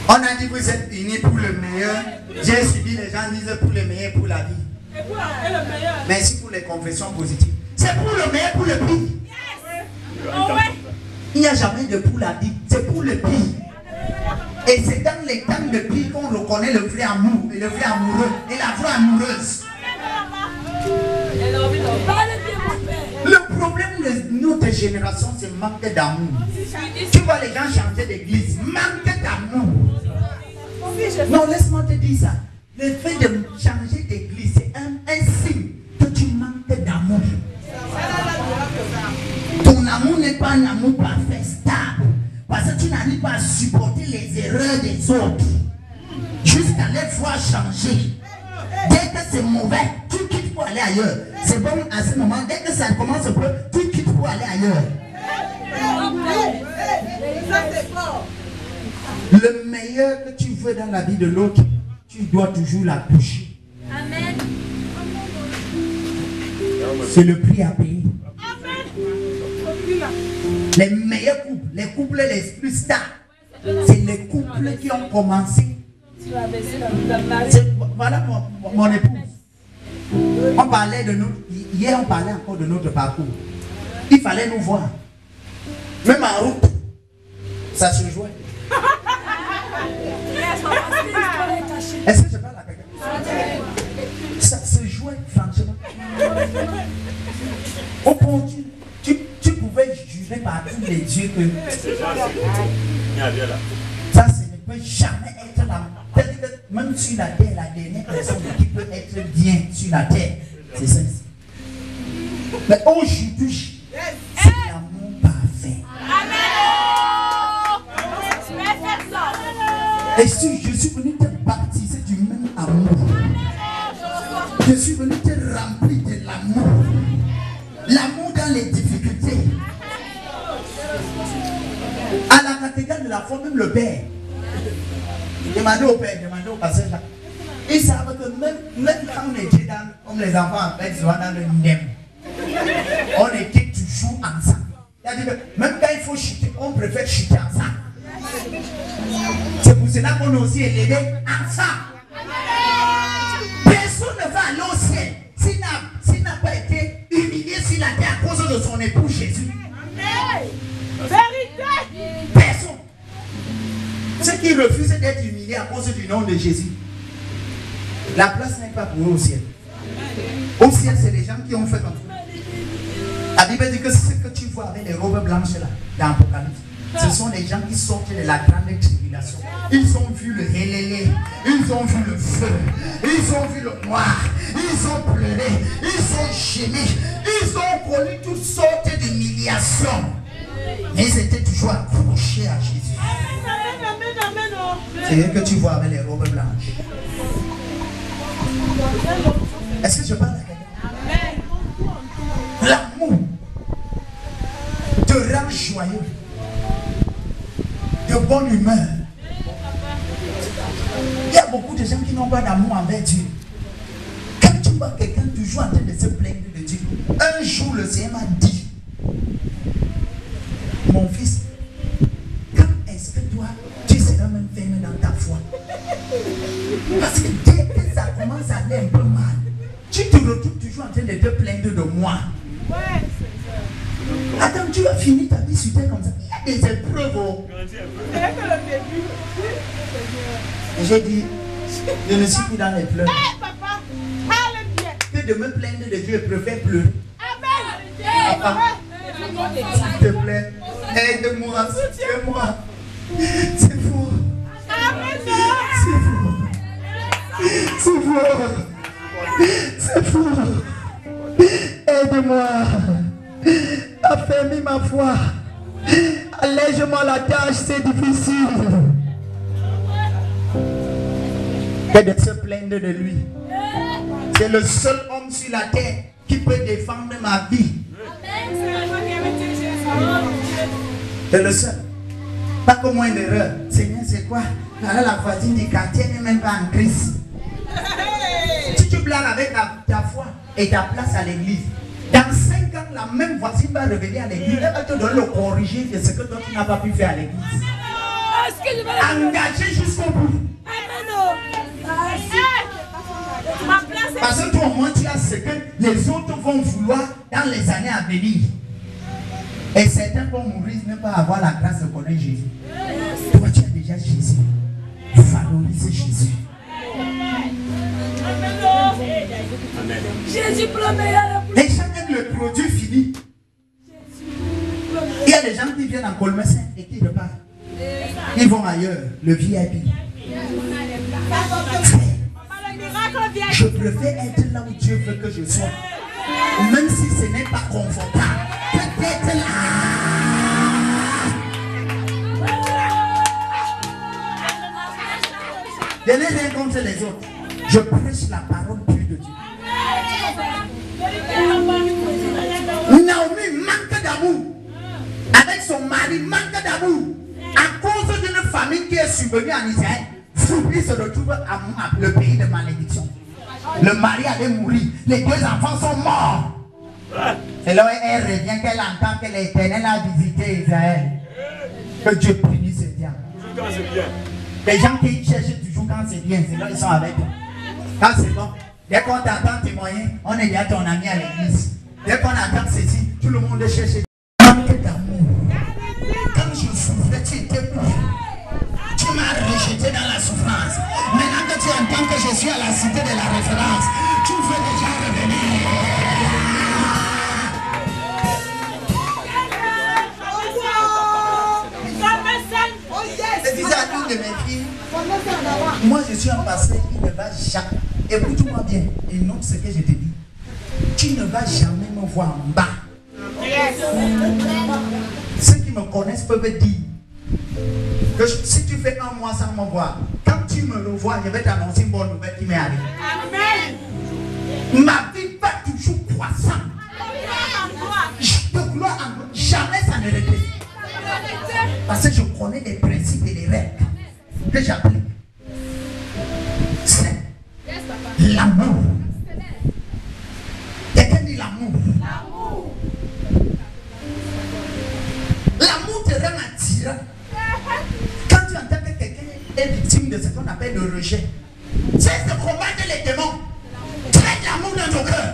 On a dit vous êtes unis pour le meilleur. J'ai suivi les gens disent pour le meilleur, pour la vie. Merci pour les confessions positives. C'est pour le meilleur, pour le pire. Il n'y a jamais de pour la vie, c'est pour le pire. Et c'est dans les temps de pire qu'on reconnaît le vrai amour, et le vrai amoureux, et la vraie amoureuse. Le problème de notre génération, c'est manque d'amour. Tu vois les gens chanter d'église, manque d'amour. Non, laisse-moi te dire ça. Le fait de changer d'église, c'est un signe que tu manques d'amour. Ton amour n'est pas un amour parfait, stable. Parce que tu n'arrives pas à supporter les erreurs des autres. Jusqu'à les voir changer. Dès que c'est mauvais, tu quittes pour aller ailleurs. C'est bon à ce moment, dès que ça commence un peu, tu quittes pour aller ailleurs. Le meilleur que tu veux dans la vie de l'autre, tu dois toujours la toucher. Amen. C'est le prix à payer. Les meilleurs couples, les couples les plus stars, c'est les couples qui ont commencé. Voilà mon épouse. On parlait de nous, hier on parlait encore de notre parcours. Il fallait nous voir. Même en route, ça se jouait. Est-ce que je parle à quelqu'un? Ça se jouait franchement. Au point, tu pouvais jurer par tous les dieux que ça, ce ne peut jamais être la. Même sur la terre, la dernière personne qui peut être bien sur la terre, c'est ça ici. Mais aujourd'hui, c'est l'amour parfait. Et si je suis venu te baptiser du même amour, je suis venu te remplir de l'amour. L'amour dans les difficultés. À la cathédrale de la foi, même le Père. Demandez au Père, demandez au pasteur là. Ils savent que même quand on était comme les enfants en fait, dans le NEM, on était toujours ensemble. C'est-à-dire que même quand il faut chuter, on préfère chuter ensemble. C'est pour cela qu'on est aussi élevé ensemble. Personne ne va aller au ciel s'il n'a pas été humilié sur la terre à cause de son époux Jésus. Vérité. Personne. Ceux qui refusent d'être humiliés à cause du nom de Jésus, la place n'est pas pour eux au ciel. Au ciel, c'est les gens qui ont fait comme ça. La Bible dit que ce que tu vois avec les robes blanches là, dans l'Apocalypse, ce sont les gens qui sortent de la grande tribulation. Ils ont vu le hélélé, ils ont vu le feu, ils ont vu le noir, ils ont pleuré, ils ont gémi, ils ont connu toutes sortes d'humiliations. Mais ils étaient toujours accrochés à Jésus. C'est eux que tu vois avec les robes blanches. Est-ce que je parle à quelqu'un? L'amour te rend joyeux, de bonne humeur. Il y a beaucoup de gens qui n'ont pas d'amour envers Dieu. Quand tu vois quelqu'un toujours en train de se plaindre de Dieu, un jour le Seigneur m'a dit, mon fils, quand est-ce que toi tu seras même ferme dans ta foi? Parce que dès que ça commence à aller un peu mal, tu te retrouves toujours en train de te plaindre de moi. Attends, tu vas finir ta vie sur terre comme ça. Il y a des épreuves. Et j'ai dit, je ne suis plus dans les pleurs. Que de me plaindre de Dieu, je préfère pleurer. Papa, s'il te plaît, aide-moi, soutiens-moi. C'est faux. C'est faux. C'est faux. C'est faux. Aide-moi. Affermis ma foi. Allège-moi la tâche, c'est difficile. Que de se plaindre de lui. C'est le seul homme sur la terre qui peut défendre ma vie. C'est le seul. Pas comme moi une erreur. Seigneur, c'est quoi? La voisine du quartier n'est même pas en Christ. Si tu blagues avec ta foi et ta place à l'église, dans 5 ans, la même voisine va revenir à l'église. Elle va te donner le corriger de ce que toi tu n'as pas pu faire à l'église. Engagé jusqu'au bout. Parce que toi au moins tu as ce que les autres vont vouloir dans les années à venir. Et certains vont mourir ne pas avoir la grâce de connaître Jésus. Toi tu as déjà Jésus. Valorise Jésus. Jésus pour le meilleur. Les gens aiment le produit fini. Il y a des gens qui viennent en Colmessin et qui repartent. Ils vont ailleurs, le VIP. Je préfère être là où Dieu veut que je sois. Même si ce n'est pas confortable. Peut-être là. Je n'ai rien contre les autres. Je prêche la parole pure de Dieu. Naomi manque d'amour. Avec son mari, manque d'amour. À cause d'une famine qui est survenue en Israël, Foubli se retrouve à Moab, le pays de malédiction. Le mari allait mourir. Les deux enfants sont morts. C'est là où elle revient, qu'elle entend que l'Éternel a visité Israël. Que Dieu punisse ce diable. Les gens qui cherchent toujours quand c'est bien, c'est là ils sont avec toi. Quand c'est bon, dès qu'on t'entend témoigner, on est déjà ton ami à l'église. Dès qu'on entend ceci, tout le monde cherche. Manque d'amour. Quand je souffrais, tu étais pour. Tu m'as rejeté dans la souffrance. Maintenant que tu entends que je suis à la cité de la référence, tu veux déjà revenir. Je disais à une de mes filles, moi je suis un pasteur qui ne va jamais, écoute-moi bien, et note ce que je te dis, tu ne vas jamais me voir en bas. Ceux qui me connaissent peuvent dire que si tu fais un mois sans me voir, quand tu me revois, je vais t'annoncer une bonne nouvelle qui m'est arrivée. Ma vie va toujours croissant. De gloire en gloire, jamais ça ne répète. Parce que je connais les principes et les règles que j'applique. C'est l'amour. Quelqu'un dit l'amour. L'amour te rend attirant. Quand tu entends que quelqu'un est victime de ce qu'on appelle le rejet, c'est de combattre les démons. Traite l'amour dans ton cœur.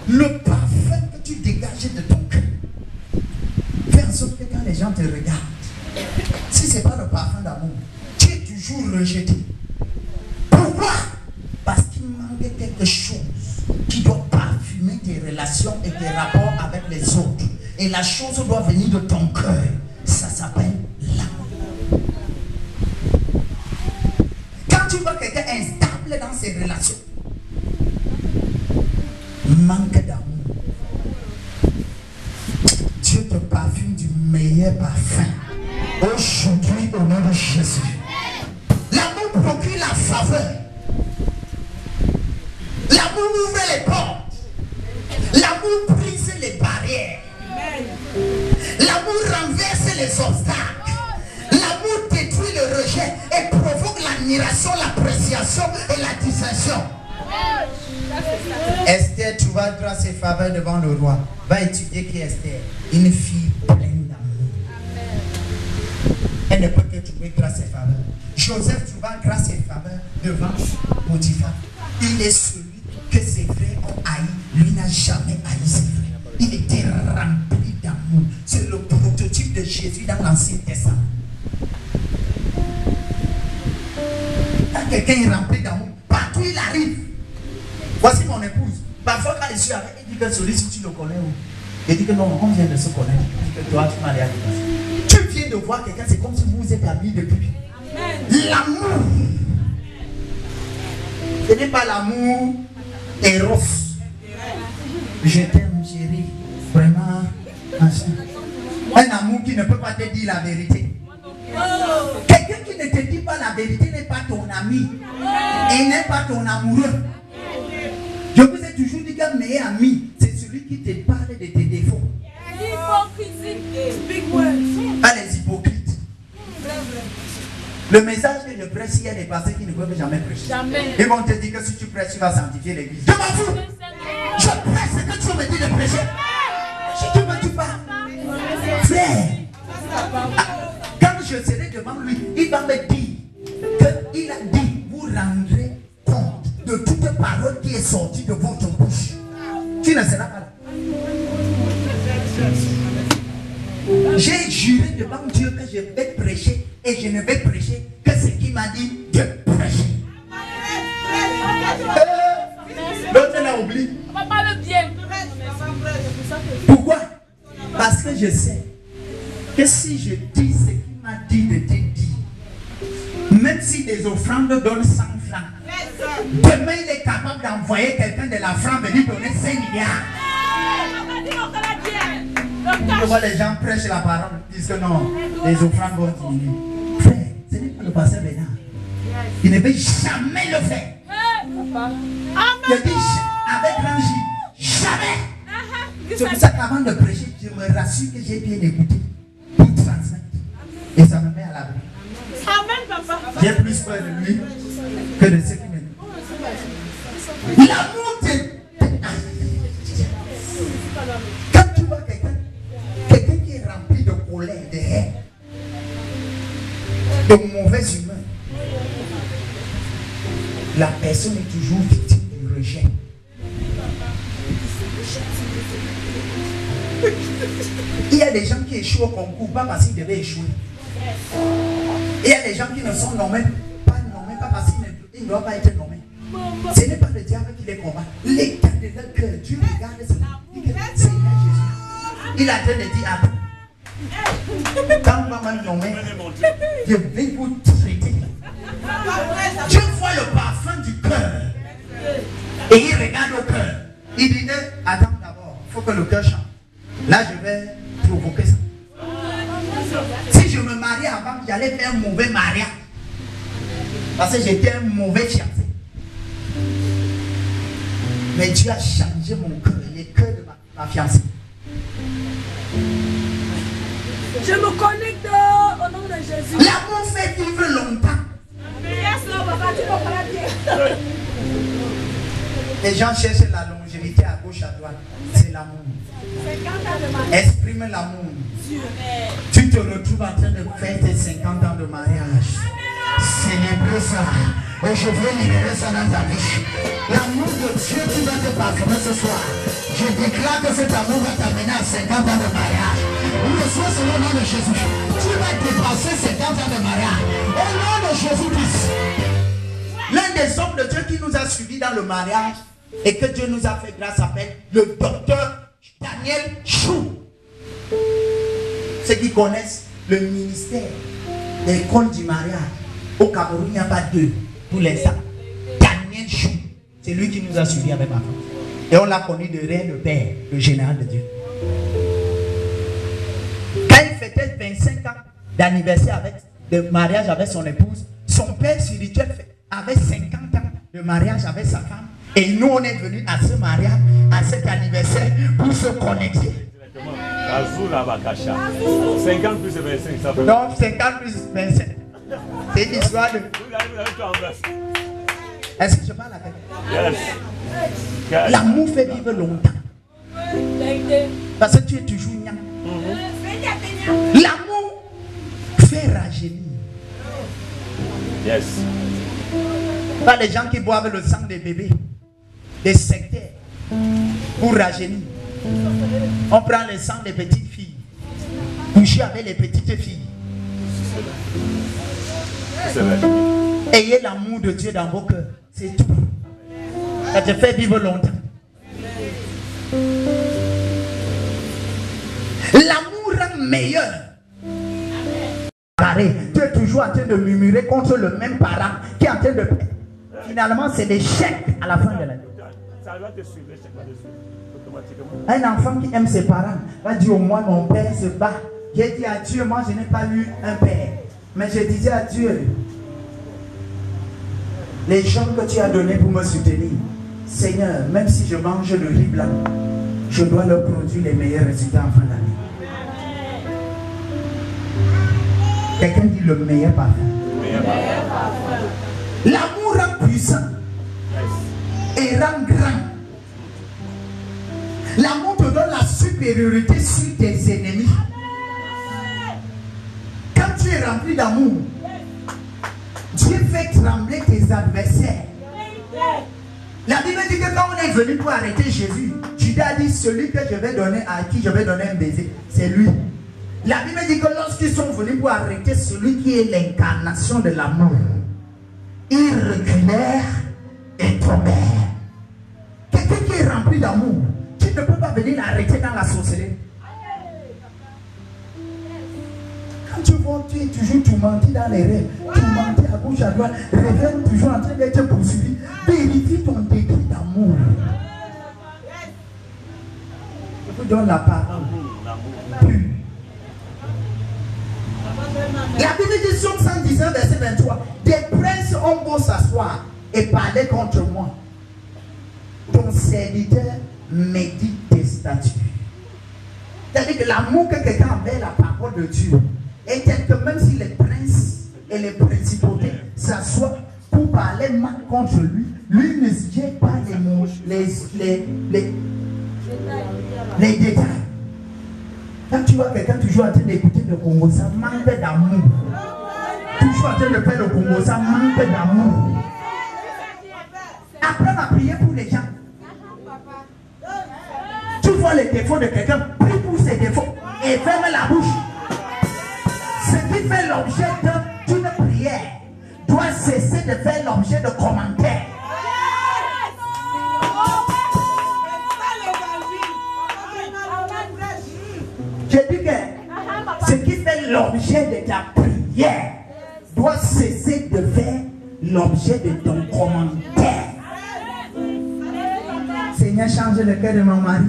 Le parfum que tu dégages de ton cœur. Fais en sorte que quand les gens te regardent, si ce n'est pas le parfum d'amour, tu es toujours rejeté. Pourquoi? Parce qu'il manque quelque chose qui doit parfumer tes relations et tes rapports avec les autres. Et la chose doit venir de ton cœur. Ça s'appelle l'amour. Quand tu vois quelqu'un instable dans ses relations, manque d'amour, Dieu te parfume du meilleur parfum. Aujourd'hui, au nom de Jésus. L'amour procure la faveur. L'amour ouvre les portes. L'amour brise les barrières. L'amour renverse les obstacles. L'amour détruit le rejet et provoque l'admiration, l'appréciation et la distinction. Esther trouva grâce et faveur devant le roi. Va étudier qui est Esther. Une fille pleine d'amour. Elle ne peut que trouver grâce et faveur. Joseph trouva grâce et faveur devant Potiphar. Il est celui que ses frères ont haï. Lui n'a jamais haï ses frères. Il était rempli d'amour. C'est le prototype de Jésus dans l'Ancien Testament. Quand quelqu'un est rempli d'amour, partout il arrive. Voici mon épouse. Parfois quand je suis avec, il dit que celui-ci tu le connais où? Il dit que non, on vient de se connaître. Il dit que toi tu m'as l'air. Tu viens de voir quelqu'un, c'est comme si vous êtes amis depuis. L'amour. Ce n'est pas l'amour éros. Je t'aime chérie. Vraiment. Un amour qui ne peut pas te dire la vérité. Quelqu'un qui ne te dit pas la vérité n'est pas ton ami. Et n'est pas ton amoureux. Je vous ai toujours dit qu'un meilleur ami, c'est celui qui te parle de tes défauts. Pas les hypocrites. Le message que je prêche, il y a des pasteurs qui ne peuvent jamais prêcher. Ils vont te dire que si tu prêches, tu vas sanctifier l'église. Je m'en fous. Je prêche ce que tu me dis de prêcher. Si tu me dis pas, frère, quand je serai devant lui, il va me dire qu'il a dit, vous rendrez compte de toute parole qui est sortie de votre bouche. Tu ne seras pas là. J'ai juré devant Dieu que je vais prêcher et je ne vais prêcher que ce qu'il m'a dit de prêcher. L'autre l'a oublié. Pourquoi? Parce que je sais que si je dis ce qu'il m'a dit de te dire, même si les offrandes donnent 100 francs, Demain, il est capable d'envoyer quelqu'un de la France venir donner 5 milliards. Je vois les gens prêchent la parole, disent que non, les offrandes vont diminuer. Frère, ce n'est pas le pasteur Bénard. Il ne veut jamais le faire. Il dit avec Rangi, jamais. C'est pour ça qu'avant de prêcher, je me rassure que j'ai bien écouté pour transmettre. Et ça me met à l'abri. J'ai plus peur de lui que de ceux qui m'aiment. L'amour de... Quand tu vois quelqu'un qui est rempli de colère, de haine, de mauvaise humeur, la personne est toujours victime du rejet. Il y a des gens qui échouent au concours, pas parce qu'ils devaient échouer. Il y a des gens qui ne sont nommés pas parce qu'ils ne doivent pas être nommés. Ce n'est pas le diable qui les combat. L'état de leur cœur, Dieu regarde cela. Il dit que Seigneur Jésus, il a train de dire attends. Quand on va me nommer, je vais vous traiter. Dieu voit le parfum du cœur. Et il regarde au cœur. Il dit attends d'abord, il faut que le cœur change. Là, je vais provoquer ça. Si je me marie avant, j'allais faire un mauvais mariage. Parce que j'étais un mauvais fiancé. Mais Dieu a changé mon cœur, le cœur de ma fiancée. Je me connecte au nom de Jésus. L'amour fait vivre longtemps. Les gens cherchent la longévité à gauche, à droite. C'est l'amour. Exprime l'amour. Tu te retrouves en train de faire tes 50 ans de mariage. Célébrer ça. Et je veux libérer ça dans ta vie. L'amour de Dieu qui va te parfumer ce soir. Je déclare que cet amour va t'amener à 50 ans de mariage. Le soir, c'est au nom de Jésus. Tu vas dépasser 50 ans de mariage. Au nom de Jésus-Christ. L'un des hommes de Dieu qui nous a suivis dans le mariage et que Dieu nous a fait grâce s'appelle le docteur Daniel Chou. Ceux qui connaissent le ministère de l'école du mariage au Cameroun, il n'y a pas deux pour l'instant. Daniel Chou, c'est lui qui nous a suivis avec ma femme. Et on l'a connu de Ré, le père, le général de Dieu. Quand il fêtait 25 ans d'anniversaire de mariage avec son épouse, son père spirituel avait 50 ans de mariage avec sa femme. Et nous, on est venus à ce mariage, à cet anniversaire, pour se connecter. 50 plus 25, ça fait. Donc 50 plus 25. C'est une histoire de... Est-ce que je parle avec vous? Yes. L'amour fait vivre longtemps. Parce que tu es toujours niant. L'amour fait rajeunir. Yes. Pas les gens qui boivent le sang des bébés, des sectaires, pour rajeunir. On prend le sang des petites filles, coucher avec les petites filles. Ayez l'amour de Dieu dans vos cœurs, c'est tout. Ça te fait vivre longtemps. L'amour rend meilleur. Tu es toujours en train de murmurer contre le même parent qui est en train de... Finalement, c'est l'échec à la fin de l'année. Un enfant qui aime ses parents va dire au moins mon père se bat. J'ai dit à Dieu, moi je n'ai pas eu un père. Mais je disais à Dieu, les gens que tu as donnés pour me soutenir, Seigneur, même si je mange le riz blanc, je dois leur produire les meilleurs résultats en fin d'année. Quelqu'un dit le meilleur parfum. L'amour rend puissant et rend grand. L'amour te donne la supériorité sur tes ennemis. Quand tu es rempli d'amour, Dieu fait trembler tes adversaires. La Bible dit que quand on est venu pour arrêter Jésus, Judas a dit celui que je vais donner à qui je vais donner un baiser, c'est lui. La Bible dit que lorsqu'ils sont venus pour arrêter celui qui est l'incarnation de l'amour, ils reculèrent et tombèrent. Quelqu'un qui est rempli d'amour, tu ne peux pas venir l'arrêter dans la sorcellerie. Quand tu vois, tu es toujours tourmenté dans les rêves, tourmenté à gauche, à droite, réveille toujours en train d'être poursuivi. Vérifie ton décret d'amour. Je vous donne la parole. La Bible dit Somme 119, verset 23. Des princes ont beau s'asseoir et parler contre moi. Ton serviteur médite tes statuts. C'est-à-dire que l'amour que quelqu'un a envers la parole de Dieu est tel que même si les princes et les principautés s'assoient pour parler mal contre lui, lui ne se jette pas les détails. Quand tu vois quelqu'un toujours en train d'écouter le Congo, ça manque d'amour. Toujours en train de faire le Congo, ça manque d'amour. Apprends à prier pour les gens. Tu vois les défauts de quelqu'un, prie pour ses défauts et ferme la bouche. Ce qui fait l'objet d'une prière doit cesser de faire l'objet de commentaires. J'ai dit que ce qui fait l'objet de ta prière doit cesser de faire l'objet de ton commentaire. Seigneur, change le cœur de mon mari.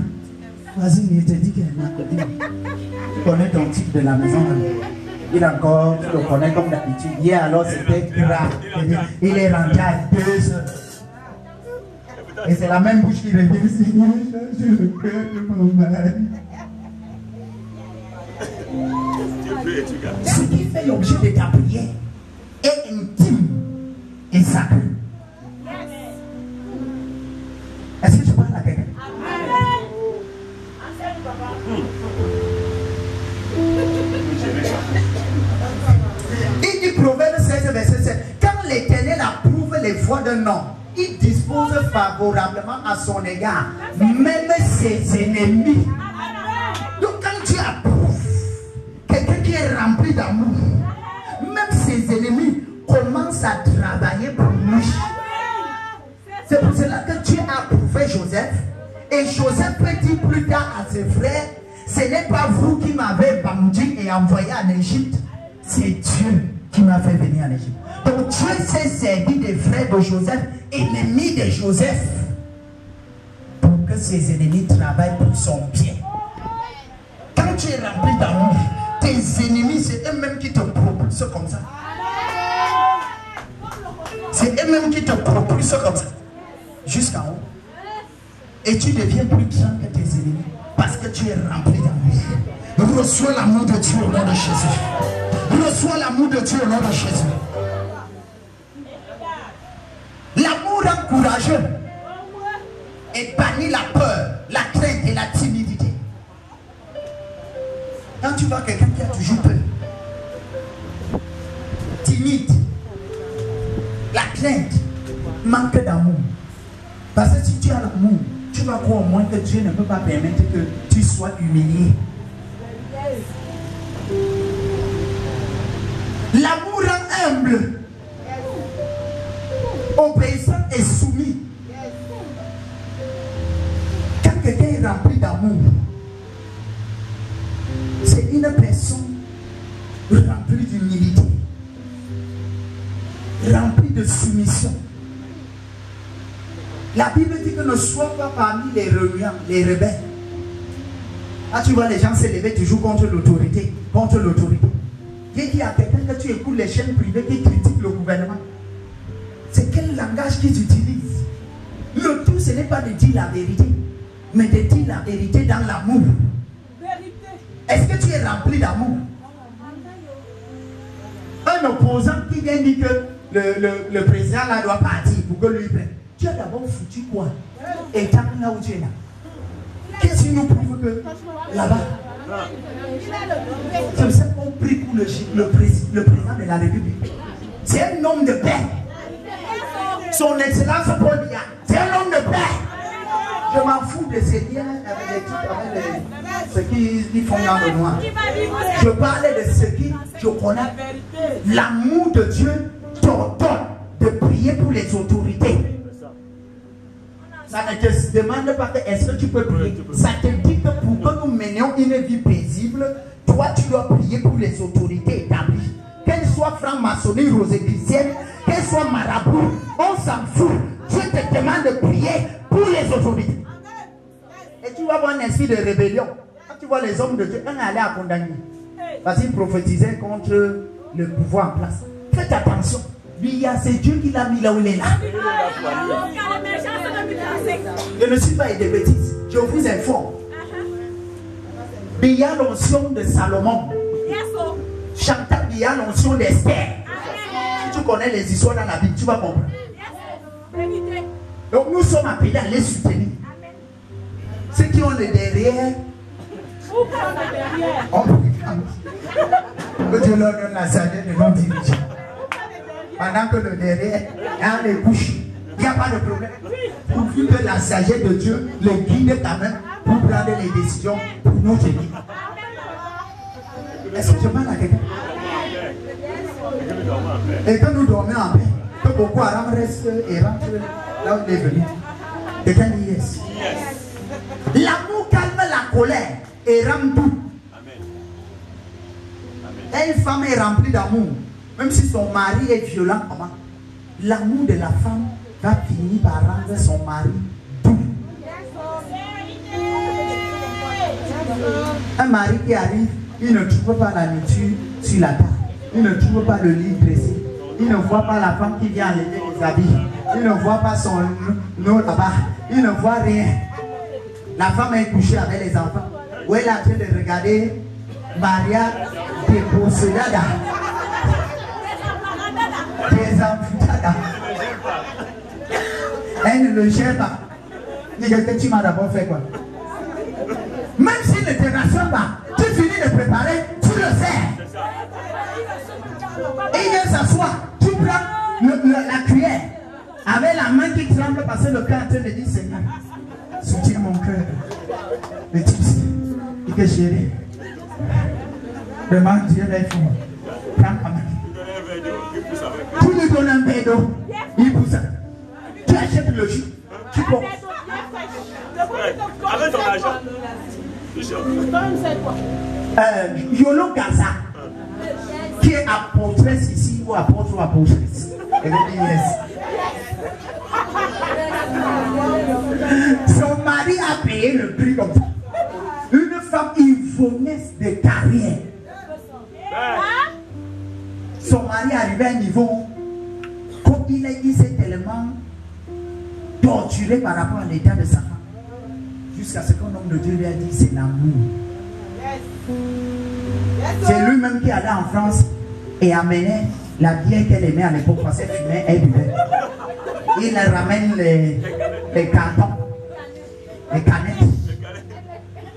Vas-y, il te dit qu'elle m'a connu. Tu connais ton type de la maison. Il encore, tu le connais comme d'habitude. Hier alors c'était grave. Il est rentré à 2 heures. Et c'est la même bouche qui revient. Seigneur, change le cœur de mon mari. Ce qui fait l'objet de ta prière est intime et sacré. Est-ce que tu parles à quelqu'un? Il dit Proverbe 16, verset 7. Quand l'Éternel approuve les voies d'un homme, il dispose favorablement à son égard, même ses ennemis. Donc quand tu approuves quelqu'un qui est rempli d'amour, même ses ennemis commencent à travailler pour lui. C'est pour cela que tu as approuvé Joseph. Et Joseph peut dire plus tard à ses frères, ce n'est pas vous qui m'avez vendu et envoyé en Égypte, c'est Dieu qui m'a fait venir en Égypte. Donc Dieu s'est servi des frères de Joseph, ennemis de Joseph, pour que ses ennemis travaillent pour son bien. Quand tu es rempli d'amour, tes ennemis, c'est eux-mêmes qui te propulsent comme ça. C'est eux-mêmes qui te propulsent comme ça, jusqu'en haut. Et tu deviens plus grand que tes ennemis, parce que tu es rempli d'amour. Reçois l'amour de Dieu au nom de Jésus. Reçois l'amour de Dieu au nom de Jésus. L'amour rend courageux et bannit la peur, la crainte et la timidité. Quand tu vois quelqu'un qui a toujours peur, timide, la crainte, manque d'amour. Parce que si tu as l'amour, tu vas croire au moins que Dieu ne peut pas permettre que tu sois humilié. L'amour rend humble, obéissant et soumis. Quand quelqu'un est rempli d'amour, c'est une personne remplie d'humilité, remplie de soumission. La Bible dit que ne sois pas parmi les remuants, les rebelles. Là, tu vois les gens s'élever toujours contre l'autorité. Contre l'autorité. Dieu dit à quelqu'un que tu écoutes les chaînes privées qui critiquent le gouvernement. C'est quel langage qu'ils utilisent? Le tout, ce n'est pas de dire la vérité, mais de dire la vérité dans l'amour. Est-ce que tu es rempli d'amour? Un opposant qui vient dire que le président là doit partir pour que lui prenne. Tu as d'abord foutu quoi? Étant là où tu es là. Qu'est-ce qui nous prouve que là-bas? C'est pour ça qu'on prie pour le président de la République. C'est un homme de paix. Son excellence Paul Biya, c'est un homme de paix. Je m'en fous de ces liens avec les types, avec ce qu'ils font dans le noir. Je parlais de ce qui, je connais. L'amour de Dieu t'ordonne de prier pour les autorités. Ça ne te demande pas que est-ce que tu peux prier. Ça te dit que pour pour que nous menions une vie paisible, toi tu dois prier pour les autorités établies. Qu'elles soient franc-maçonnerie, rosicrucienne, qu'elles soient marabout, on s'en fout. Dieu te demande de prier pour les autorités. Et tu vas avoir un esprit de rébellion. Quand tu vois les hommes de Dieu, un allait à condamner. Parce qu'ils prophétisaient contre le pouvoir en place. Faites attention. Lui, c'est Dieu qui l'a mis là où il est là. Je ne suis pas des bêtises. Je vous informe. Il y a l'onction de Salomon. Chantal, il y a l'onction d'Esther. Si tu connais les histoires dans la Bible, tu vas comprendre. Donc nous sommes appelés à les soutenir. Ceux qui ont le derrière, on que Dieu leur donne la sagesse de non diriger. Pendant que le derrière a les couches, il n'y a pas de problème. Pourvu que la sagesse de Dieu les guide ta main pour prendre les décisions pour notre vie. Est-ce que je parle à quelqu'un? Et que nous dormions en paix, que Boko Haram reste et rentre là où il est venu. Quelqu'un dit yes. L'amour calme la colère et rend tout. Une femme est remplie d'amour, même si son mari est violent, comment? L'amour de la femme va finir par rendre son mari doux. Un mari qui arrive, il ne trouve pas la nourriture sur la table, il ne trouve pas le lit dressé, il ne voit pas la femme qui vient enlever les habits, il ne voit pas son eau là-bas, il ne voit rien. La femme est couchée avec les enfants. Où elle est en train de regarder Maria de Boselada. Des enfants. Elle ne le gère pas. Dis que tu m'as d'abord fait quoi? Même s'il ne te rassure pas, tu finis de préparer, tu le sais. Et il vient s'asseoir, tu prends la cuillère avec la main qui tremble parce que le cœur est en train de dire Seigneur, soutiens mon cœur. Mais tu sais, il que chérie, demande Dieu les fonds. Prends ta main. Tu lui donnes un verre d'eau, il pousse. Tu achètes le jus, tu portes. Avec ton argent. Yolo Gaza, qui est apôtresse ici ou apôtre ou apôtresse. Elle dit yes. Son mari a payé le prix comme ça. Une femme ivrogneuse de carrière. Son mari arrivait à un niveau, comme il s'est tellement torturé par rapport à l'état de sa femme. Jusqu'à ce qu'un homme de Dieu lui a dit c'est l'amour. C'est lui-même qui allait en France et amenait la bière qu'elle aimait à l'époque parce qu'elle fumait, elle buvait. Il ramène les cartons, les canettes.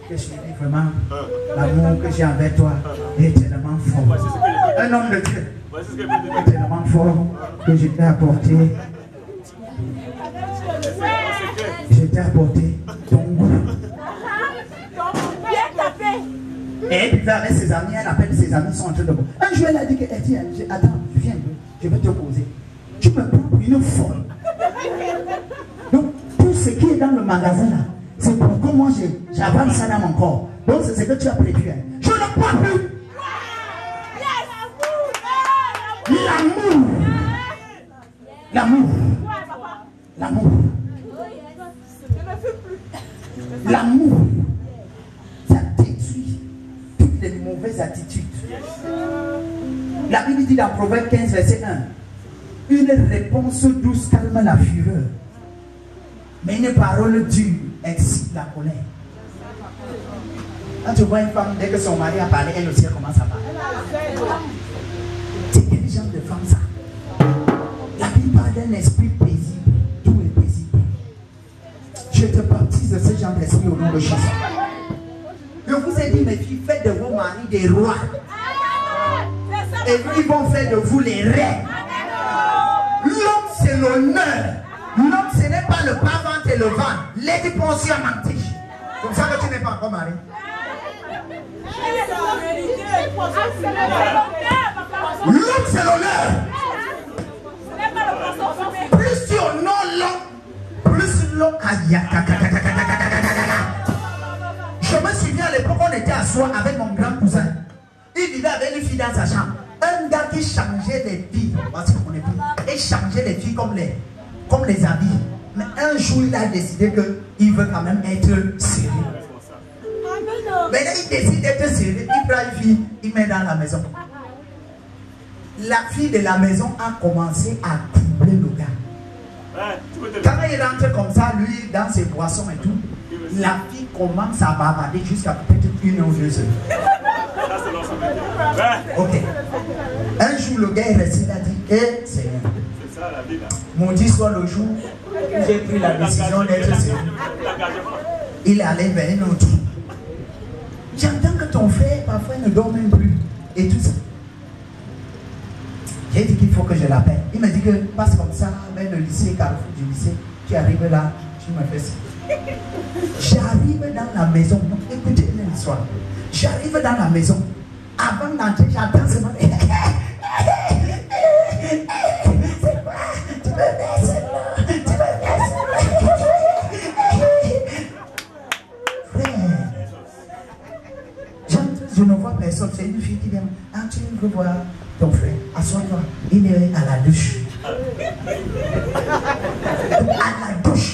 Que je dis vraiment, l'amour que j'ai envers toi est tellement fort. Un homme de Dieu est tellement fort que je t'ai apporté. Je t'ai apporté ton goût. Et elle vivait avec ses amis, elle appelle ses amis, sont en train de boire. Un jour elle a dit que, attends, viens, je vais te poser. Tu me prends pour une folle. Donc, tout ce qui est dans le magasin là, c'est pour que moi j'avance ça dans mon corps. Donc, c'est ce que tu as prévu. Hein. Je ne crois plus. L'amour. L'amour. L'amour. L'amour. Ça détruit toutes les mauvaises attitudes. La Bible dit dans Proverbe 15, verset 1. Une réponse douce calme la fureur. Mais une parole dure excite la colère. Quand tu vois une femme, dès que son mari a parlé, elle aussi commence à parler. C'est quel genre de femme ça? La Bible parle d'un esprit paisible. Tout est paisible. Je te baptise de ce genre d'esprit au nom de Jésus. Je vous ai dit, mes filles, faites de vos maris des rois. Et ils vont faire de vous les reines. L'homme, c'est l'honneur. L'homme, ce n'est pas le pas-vente et le ventre. Les dépensiers mentis. Comme ça que tu n'es pas encore marié. L'homme, c'est l'honneur. Plus tu honores l'homme, plus l'homme. Je me souviens s'asseoir avec mon grand cousin. Il vivait avec une fille dans sa chambre. Un gars qui changeait les filles. Voici mon époux. Il changeait les filles comme les habits. Mais un jour, il a décidé qu'il veut quand même être sérieux. Mais là, il décide d'être sérieux. Il prend une fille, il met dans la maison. La fille de la maison a commencé à troubler le gars. Quand il rentre comme ça, lui, dans ses boissons et tout, la fille commence à bavarder jusqu'à peut-être 1 ou 2 heures. Ok. Un jour, le gars est resté là, dit, eh, Seigneur, maudit soit le jour où j'ai pris la décision d'être sérieux. Il est allé vers un autre. J'entends que ton frère, parfois, ne dort même plus. Et tout ça. J'ai dit qu'il faut que je l'appelle. Il me dit que passe comme ça, vers le lycée, carrefour du lycée, tu arrives là, tu me fais ça. J'arrive dans la maison. Écoutez l'histoire. J'arrive dans la maison. Avant d'entrer, j'attends seulement. C'est quoi? Tu me mets seulement. Tu me mets seulement. Frère, je ne vois personne. C'est une fille qui vient. Ah, tu veux voir ton frère? Assois-toi. Il est à la douche. À la douche.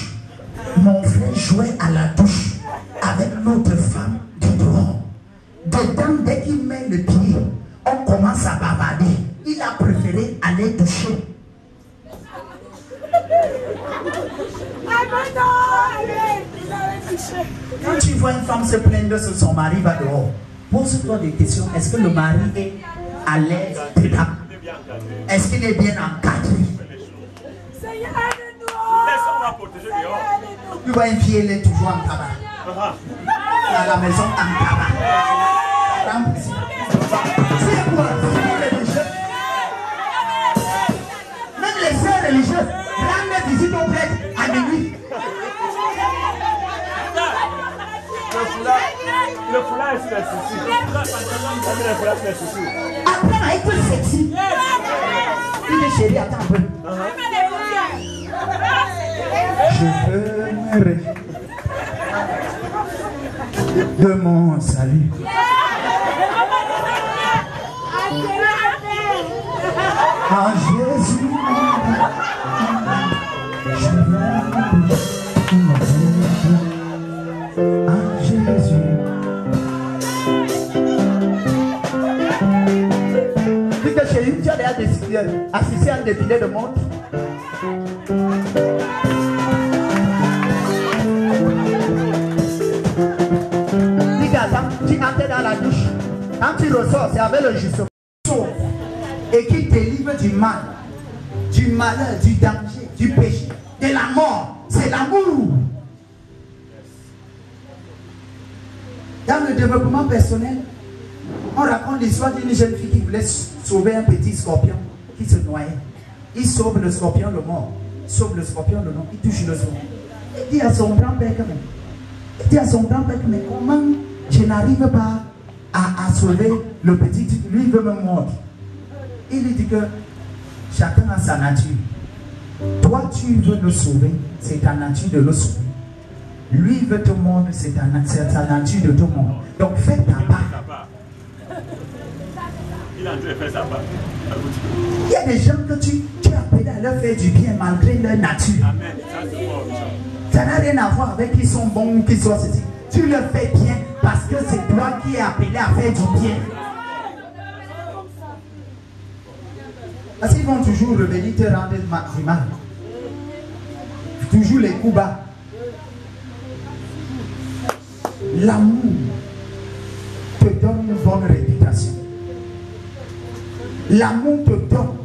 Mon frère jouait à la douche avec l'autre femme du dehors. Dedans, dès qu'il met le pied, on commence à bavarder. Il a préféré aller doucher. Quand tu vois une femme se plaindre que son mari va dehors, pose-toi des questions. Est-ce que le mari est à l'aise dedans? Est-ce qu'il est bien encadré? Tu vois une fille, elle est toujours en tabac. À la maison en tabac. C'est quoi? Même les sœurs religieuses rendent visite au prêtre à minuit. Le foulard, c'est un souci. Apprends à être sexy. Il est chéri, attends un peu. Je veux me réjouir de mon salut. En Jésus, je veux en Jésus. Dis que chez lui, tu as déjà assisté à un défilé de montre. Tu entres dans la douche. Quand tu ressors, c'est avec le juste et qui te délivre du mal, du malheur, du danger, du péché, de la mort. C'est l'amour. Dans le développement personnel, on raconte l'histoire d'une jeune fille qui voulait sauver un petit scorpion qui se noyait. Il sauve le scorpion, le mort. Il sauve le scorpion, le nom. Il touche le sang. Il dit à son grand-père quand même. Il dit à son grand-père, mais comment je n'arrive pas à sauver le petit? Lui, il veut me mordre. Il lui dit que chacun a sa nature. Toi, tu veux le sauver, c'est ta nature de le sauver. Lui, il veut te mordre, c'est sa nature de te mordre. Donc, fais ta part. Il a entré faire sa part. Il y a des gens que tu appelles à leur faire du bien malgré leur nature. Amen. Ça n'a rien à voir avec qui sont bons ou qui sont ceci. Tu le fais bien parce que c'est toi qui es appelé à faire du bien. Parce qu'ils vont toujours revenir te rendre du mal. Toujours les coups bas. L'amour te donne une bonne réputation. L'amour te donne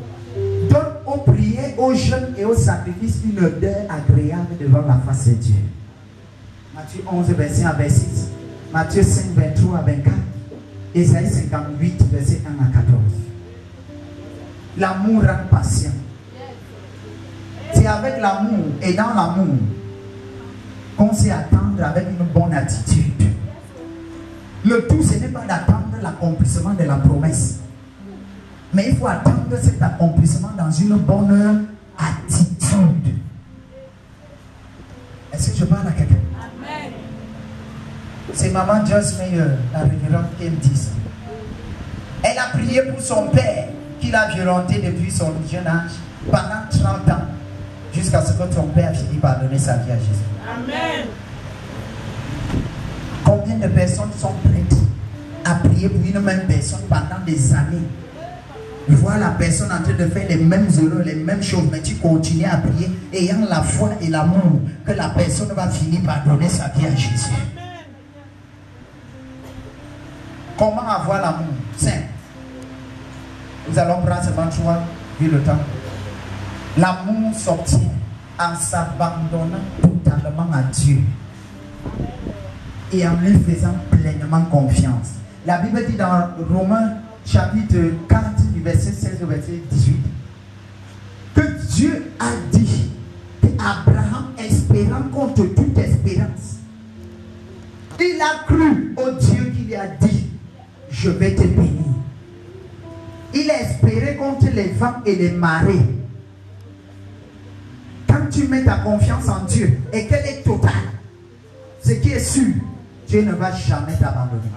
aux prières, aux jeûnes et aux sacrifices une odeur agréable devant la face de Dieu. Matthieu 11, verset 1 à 26. Matthieu 5, 23 à 24. Ésaïe 58, verset 1 à 14. L'amour rend patient. C'est avec l'amour et dans l'amour qu'on sait attendre avec une bonne attitude. Le tout, ce n'est pas d'attendre l'accomplissement de la promesse. Mais il faut attendre cet accomplissement dans une bonne attitude. Est-ce que je parle à quelqu'un? C'est maman Joyce Meyer, la révérende, qui me dit ça. Elle a prié pour son père, qui l'a violenté depuis son jeune âge, pendant 30 ans, jusqu'à ce que son père finit par donner sa vie à Jésus. Amen. Combien de personnes sont prêtes à prier pour une même personne pendant des années? Voir la personne en train de faire les mêmes erreurs, les mêmes choses, mais tu continues à prier, ayant la foi et l'amour que la personne va finir par donner sa vie à Jésus. Comment avoir l'amour? Simple. Nous allons prendre seulement 3, vu le temps. L'amour s'obtient en s'abandonnant totalement à Dieu et en lui faisant pleinement confiance. La Bible dit dans Romains chapitre 4 du verset 16 au verset 18 que Dieu a dit qu'Abraham, espérant contre toute espérance, il a cru au Dieu qui lui a dit: je vais te bénir. Il a espéré contre les vents et les marées. Quand tu mets ta confiance en Dieu et qu'elle est totale, ce qui est sûr, Dieu ne va jamais t'abandonner.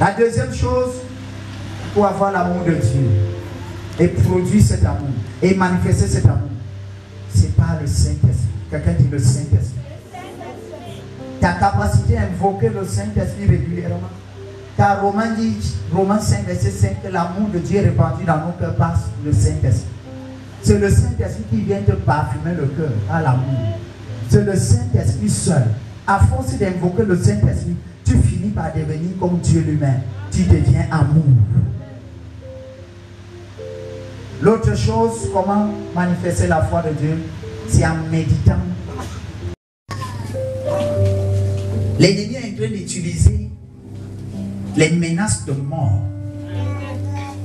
La deuxième chose, pour avoir l'amour de Dieu et produire cet amour et manifester cet amour, c'est par le Saint-Esprit. Quelqu'un dit le Saint-Esprit. Ta capacité à invoquer le Saint-Esprit régulièrement. Car Romains 5, verset 5, que l'amour de Dieu est répandu dans nos cœurs par le Saint-Esprit. C'est le Saint-Esprit qui vient te parfumer le cœur à l'amour. C'est le Saint-Esprit seul. À force d'invoquer le Saint-Esprit, tu finis par devenir comme Dieu lui-même. Tu deviens amour. L'autre chose, comment manifester la foi de Dieu, c'est en méditant. L'ennemi est en train d'utiliser les menaces de mort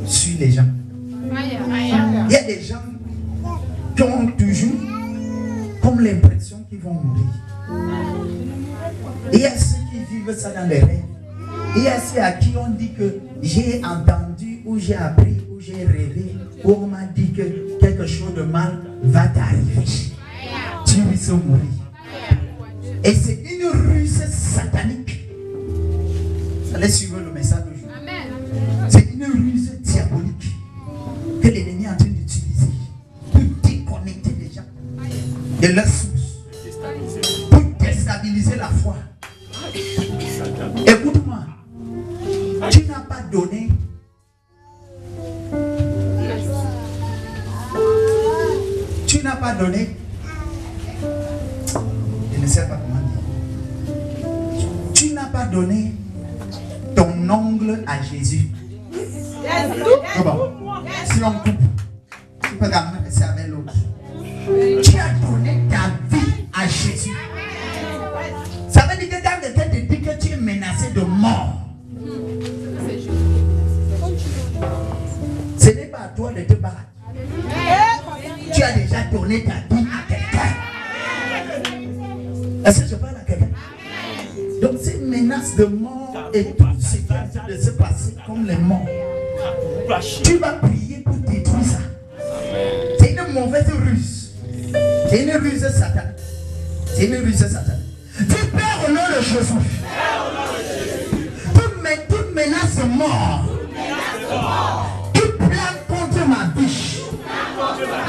sur les gens. Il y a des gens qui ont toujours comme l'impression qu'ils vont mourir. Il y a ceux qui vivent ça dans les rêves. Il y a ceux à qui on dit que j'ai entendu ou j'ai appris ou j'ai rêvé ou on m'a dit que quelque chose de mal va t'arriver. Tu risques de mourir. Et c'est une ruse satanique. Allez suivre le message d'aujourd'hui. C'est une ruse diabolique que l'ennemi est en train d'utiliser pour déconnecter les gens de leur source, pour déstabiliser la foi. Écoute-moi, tu n'as pas donné. Tu n'as pas donné. Je ne sais pas comment dire. Tu n'as pas donné ton ongle à Jésus. Bon, si on coupe, tu peux garder le cerveau l'autre. Tu as donné ta vie à Jésus. Ça veut dire que dans le tête te dit que tu es menacé de mort. Ce n'est pas à toi de te battre. Tu as déjà donné ta vie à quelqu'un. Est-ce que je parle à quelqu'un? Donc ces menaces de mort et tout ce qui est en train de se passer comme les morts, tu vas prier pour détruire ça. C'est une mauvaise ruse. C'est une ruse satanique. C'est une ruse satanique. Tu Père au nom de Jésus. Toute menace de mort qui plane contre ma vie,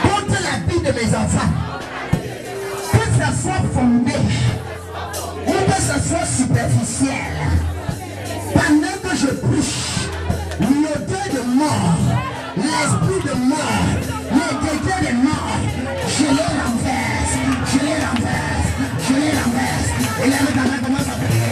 contre la vie de mes enfants, que ça soit fondé ou que ça soit superficiel, pendant que je prie, l'odeur de mort, l'esprit de mort, le décret de mort, je les renverse, je les renverse, je les renverse. Et là, le gamin commence à prier.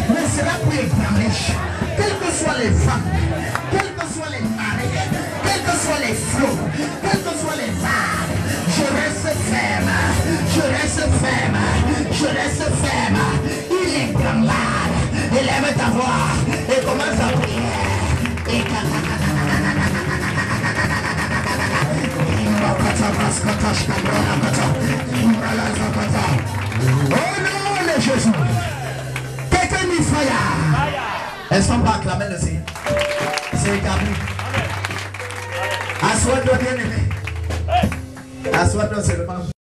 Ne sera plus ébranlé. Quels que soient les vents, quels que soient les marées, quels que soient les flots, quels que soient les vagues, se ferme. Il est malade. Élève ta voix et commence à prier. Et oh non, de Jésus. Quelqu'un dit fire. Elles sont pas acclamées le Seigneur. C'est établi. Assois-toi bien aimé. Assois-toi seulement.